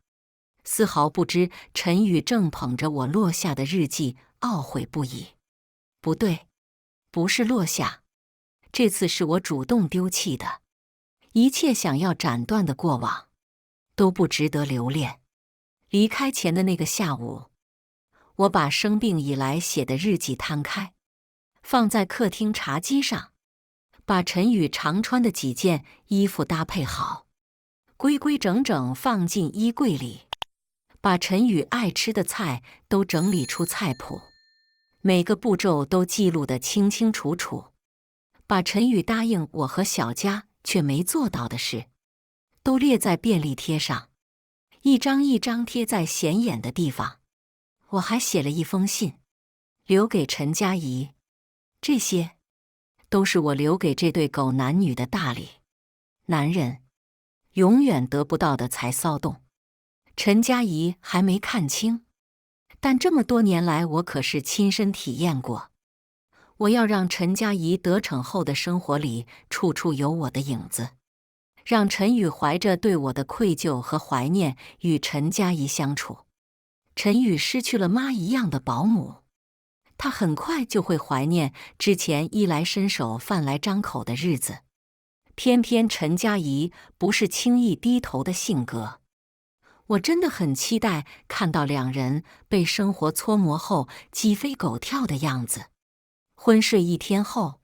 丝毫不知陈宇正捧着我落下的日记懊悔不已。不对，不是落下，这次是我主动丢弃的。一切想要斩断的过往，都不值得留恋。离开前的那个下午，我把生病以来写的日记摊开，放在客厅茶几上，把陈宇常穿的几件衣服搭配好，规规整整放进衣柜里，把陈宇爱吃的菜都整理出菜谱，每个步骤都记录得清清楚楚，把陈宇答应我和小佳却没做到的事，都列在便利贴上，一张一张贴在显眼的地方。我还写了一封信，留给陈佳怡。这些都是我留给这对狗男女的大礼。男人永远得不到的才骚动。陈佳怡还没看清，但这么多年来我可是亲身体验过。我要让陈佳怡得逞后的生活里处处有我的影子，让陈宇怀着对我的愧疚和怀念与陈佳怡相处。陈宇失去了妈一样的保姆，他很快就会怀念之前衣来伸手饭来张口的日子。偏偏陈佳怡不是轻易低头的性格，我真的很期待看到两人被生活搓磨后鸡飞狗跳的样子。昏睡一天后，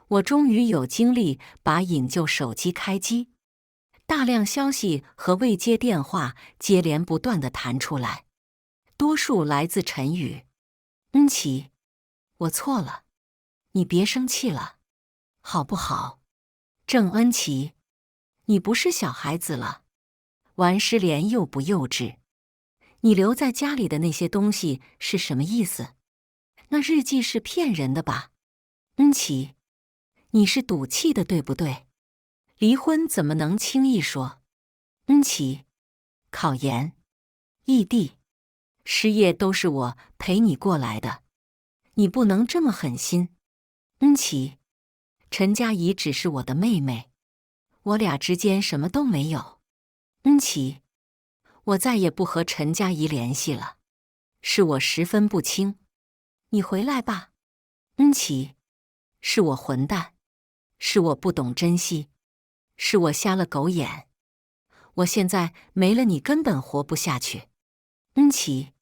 我终于有精力把引救手机开机，大量消息和未接电话接连不断地弹出来，多数来自陈宇。恩琪，我错了，你别生气了，好不好？郑恩琪，你不是小孩子了，玩失联幼不幼稚？你留在家里的那些东西是什么意思？那日记是骗人的吧？恩琪，你是赌气的对不对？离婚怎么能轻易说？恩琪，考研、异地、失业都是我陪你过来的，你不能这么狠心。恩琪，陈佳怡只是我的妹妹，我俩之间什么都没有。恩琪，我再也不和陈佳怡联系了，是我十分不清。你回来吧。恩琪，是我混蛋，是我不懂珍惜，是我瞎了狗眼。我现在没了你根本活不下去。恩琪，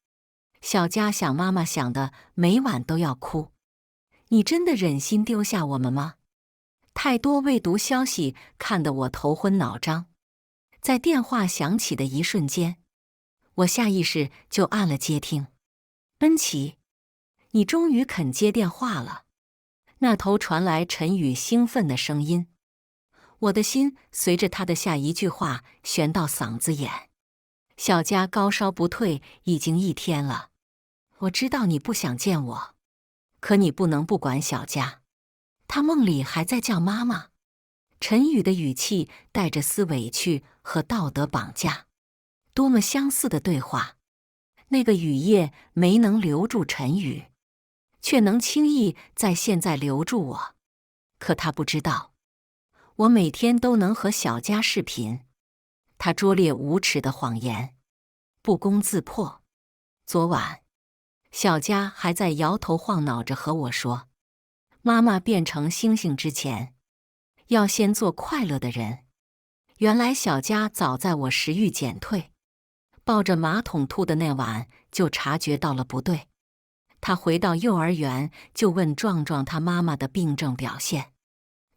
小佳想妈妈想的每晚都要哭，你真的忍心丢下我们吗？太多未读消息看得我头昏脑胀，在电话响起的一瞬间，我下意识就按了接听。恩琪，你终于肯接电话了。那头传来陈宇兴奋的声音，我的心随着他的下一句话悬到嗓子眼。小佳高烧不退已经1天了，我知道你不想见我，可你不能不管小佳，她梦里还在叫妈妈。陈宇的语气带着丝委屈和道德绑架，多么相似的对话。那个雨夜没能留住陈宇，却能轻易在现在留住我。可他不知道，我每天都能和小佳视频，他拙劣无耻的谎言，不攻自破。昨晚，小佳还在摇头晃脑着和我说，妈妈变成星星之前，要先做快乐的人。原来小佳早在我食欲减退，抱着马桶吐的那晚就察觉到了不对。他回到幼儿园就问壮壮他妈妈的病症表现，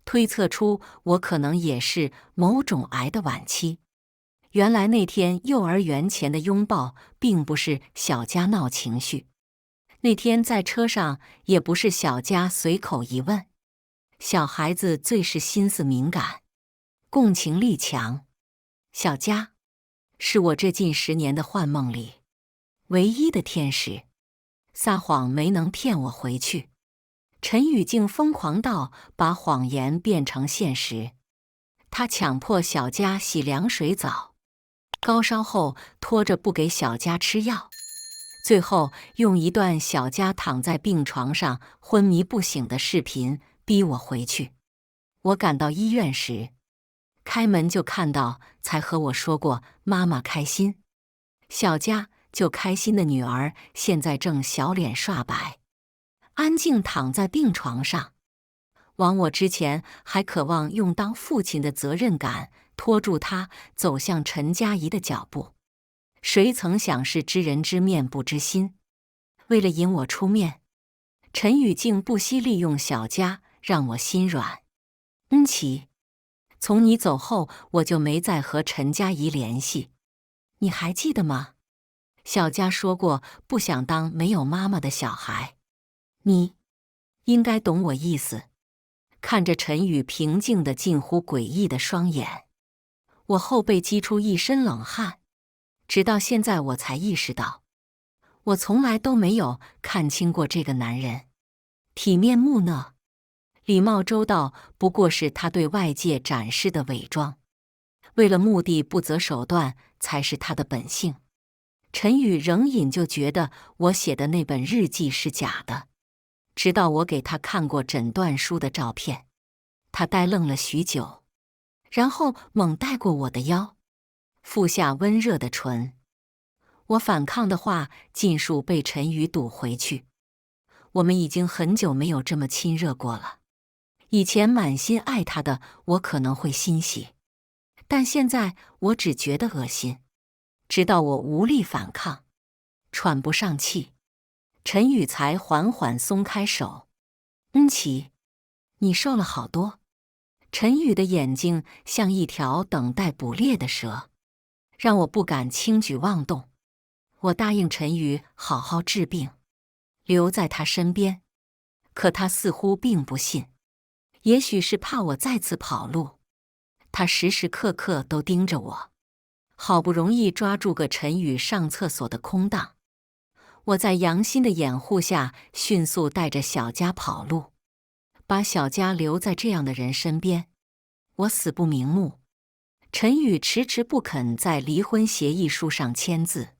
推测出我可能也是某种癌的晚期。原来那天幼儿园前的拥抱并不是小佳闹情绪，那天在车上也不是小佳随口一问。小孩子最是心思敏感，共情力强。小佳是我这近10年的幻梦里唯一的天使，撒谎没能骗我回去。陈宇竟疯狂到把谎言变成现实。他强迫小佳洗凉水澡，高烧后拖着不给小佳吃药，最后用一段小佳躺在病床上昏迷不醒的视频逼我回去。我赶到医院时，开门就看到才和我说过妈妈开心，小佳就开心的女儿现在正小脸刷白，安静躺在病床上。枉我之前还渴望用当父亲的责任感拖住他走向陈佳怡的脚步，谁曾想是知人知面不知心。为了引我出面，陈宇竟不惜利用小佳，让我心软。琪，从你走后，我就没再和陈佳怡联系，你还记得吗？小佳说过，不想当没有妈妈的小孩。你应该懂我意思。看着陈宇平静的近乎诡异的双眼，我后背激出一身冷汗。直到现在，我才意识到，我从来都没有看清过这个男人。体面木讷，礼貌周到，不过是他对外界展示的伪装。为了目的不择手段，才是他的本性。陈宇仍隐就觉得我写的那本日记是假的，直到我给他看过诊断书的照片，他呆愣了许久，然后猛带过我的腰，腹下温热的唇。我反抗的话尽数被陈宇堵回去。我们已经很久没有这么亲热过了。以前满心爱他的我可能会欣喜，但现在我只觉得恶心。直到我无力反抗，喘不上气，陈宇才缓缓松开手。琪，你瘦了好多。陈宇的眼睛像一条等待捕猎的蛇，让我不敢轻举妄动。我答应陈宇好好治病，留在他身边，可他似乎并不信。也许是怕我再次跑路，他时时刻刻都盯着我。好不容易抓住个陈宇上厕所的空档，我在杨欣的掩护下迅速带着小佳跑路，把小佳留在这样的人身边，我死不瞑目。陈宇迟迟不肯在离婚协议书上签字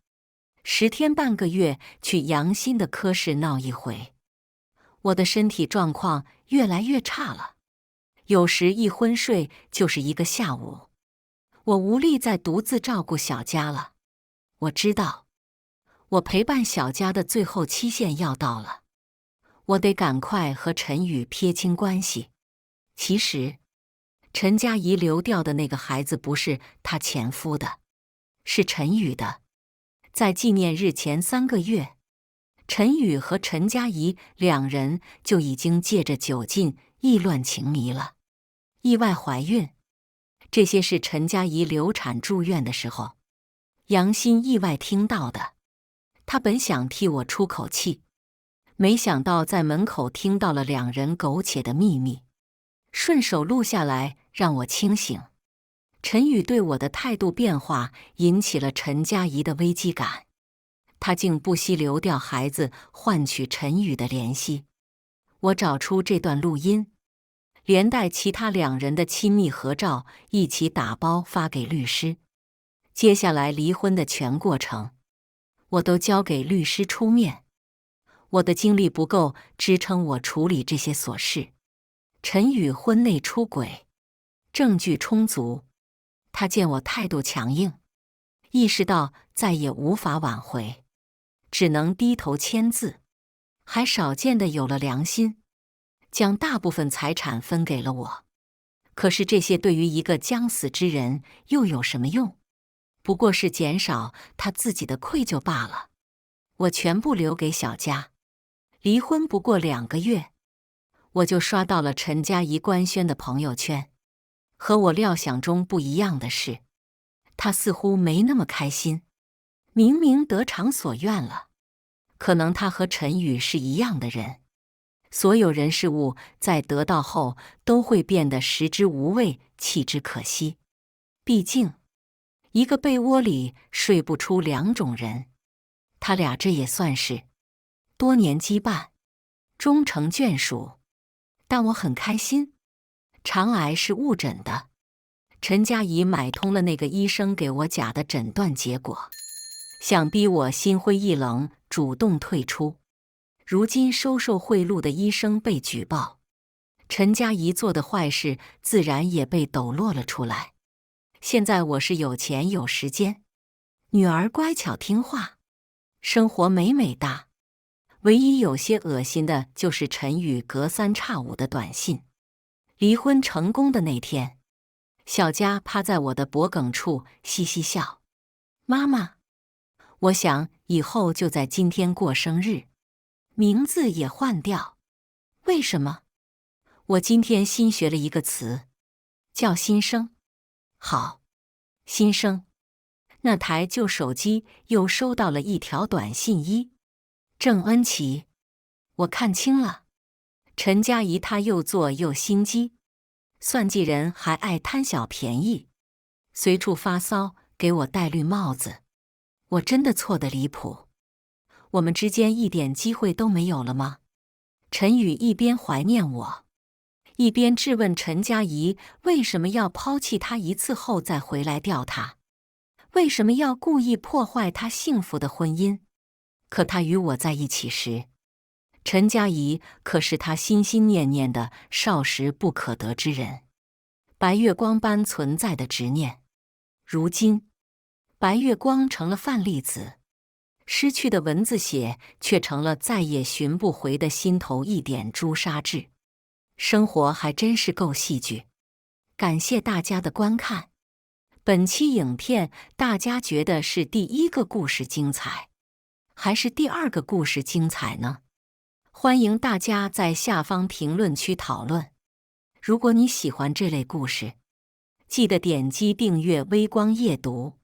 ，10天半个月去杨欣的科室闹一回。我的身体状况越来越差了，有时一昏睡就是一个下午。我无力再独自照顾小佳了。我知道，我陪伴小佳的最后期限要到了，我得赶快和陈宇撇清关系。其实，陈佳怡流掉的那个孩子不是她前夫的，是陈宇的。在纪念日前3个月，陈宇和陈佳怡2人就已经借着酒劲意乱情迷了，意外怀孕。这些是陈佳怡流产住院的时候，杨欣意外听到的。他本想替我出口气，没想到在门口听到了2人苟且的秘密，顺手录下来让我清醒。陈宇对我的态度变化引起了陈佳怡的危机感，他竟不惜流掉孩子换取陈宇的怜惜。我找出这段录音，连带其他2人的亲密合照一起打包发给律师。接下来离婚的全过程，我都交给律师出面。我的精力不够支撑我处理这些琐事。陈宇婚内出轨，证据充足，他见我态度强硬，意识到再也无法挽回，只能低头签字，还少见的有了良心，将大部分财产分给了我。可是这些对于一个将死之人又有什么用？不过是减少他自己的愧疚罢了。我全部留给小佳。离婚不过2个月，我就刷到了陈佳怡官宣的朋友圈。和我料想中不一样的是，他似乎没那么开心。明明得偿所愿了，可能他和陈宇是一样的人。所有人事物在得到后都会变得食之无味，弃之可惜。毕竟，一个被窝里睡不出2种人，他俩这也算是多年羁绊，终成眷属。但我很开心，肠癌是误诊的。陈佳怡买通了那个医生给我假的诊断结果，想逼我心灰意冷，主动退出。如今收受贿赂的医生被举报，陈佳怡做的坏事自然也被抖落了出来。现在我是有钱有时间，女儿乖巧听话，生活美美哒。唯一有些恶心的就是陈宇隔3差5的短信。离婚成功的那天，小佳趴在我的脖颈处嘻嘻笑。妈妈，我想以后就在今天过生日。名字也换掉。为什么？我今天新学了一个词，叫新生。好，新生。那台旧手机又收到了一条短信：郑恩琪，我看清了，陈佳怡她又做又心机，算计人还爱贪小便宜，随处发骚，给我戴绿帽子。我真的错得离谱。我们之间一点机会都没有了吗？陈宇一边怀念我，一边质问陈佳怡为什么要抛弃他一次后再回来钓他，为什么要故意破坏他幸福的婚姻。可他与我在一起时，陈佳怡可是他心心念念的少时不可得之人，白月光般存在的执念。如今，白月光成了范例子，失去的蚊子血却成了再也寻不回的心头一点朱砂痣。生活还真是够戏剧。感谢大家的观看。本期影片大家觉得是第一个故事精彩，还是第二个故事精彩呢？欢迎大家在下方评论区讨论。如果你喜欢这类故事，记得点击订阅微光夜读。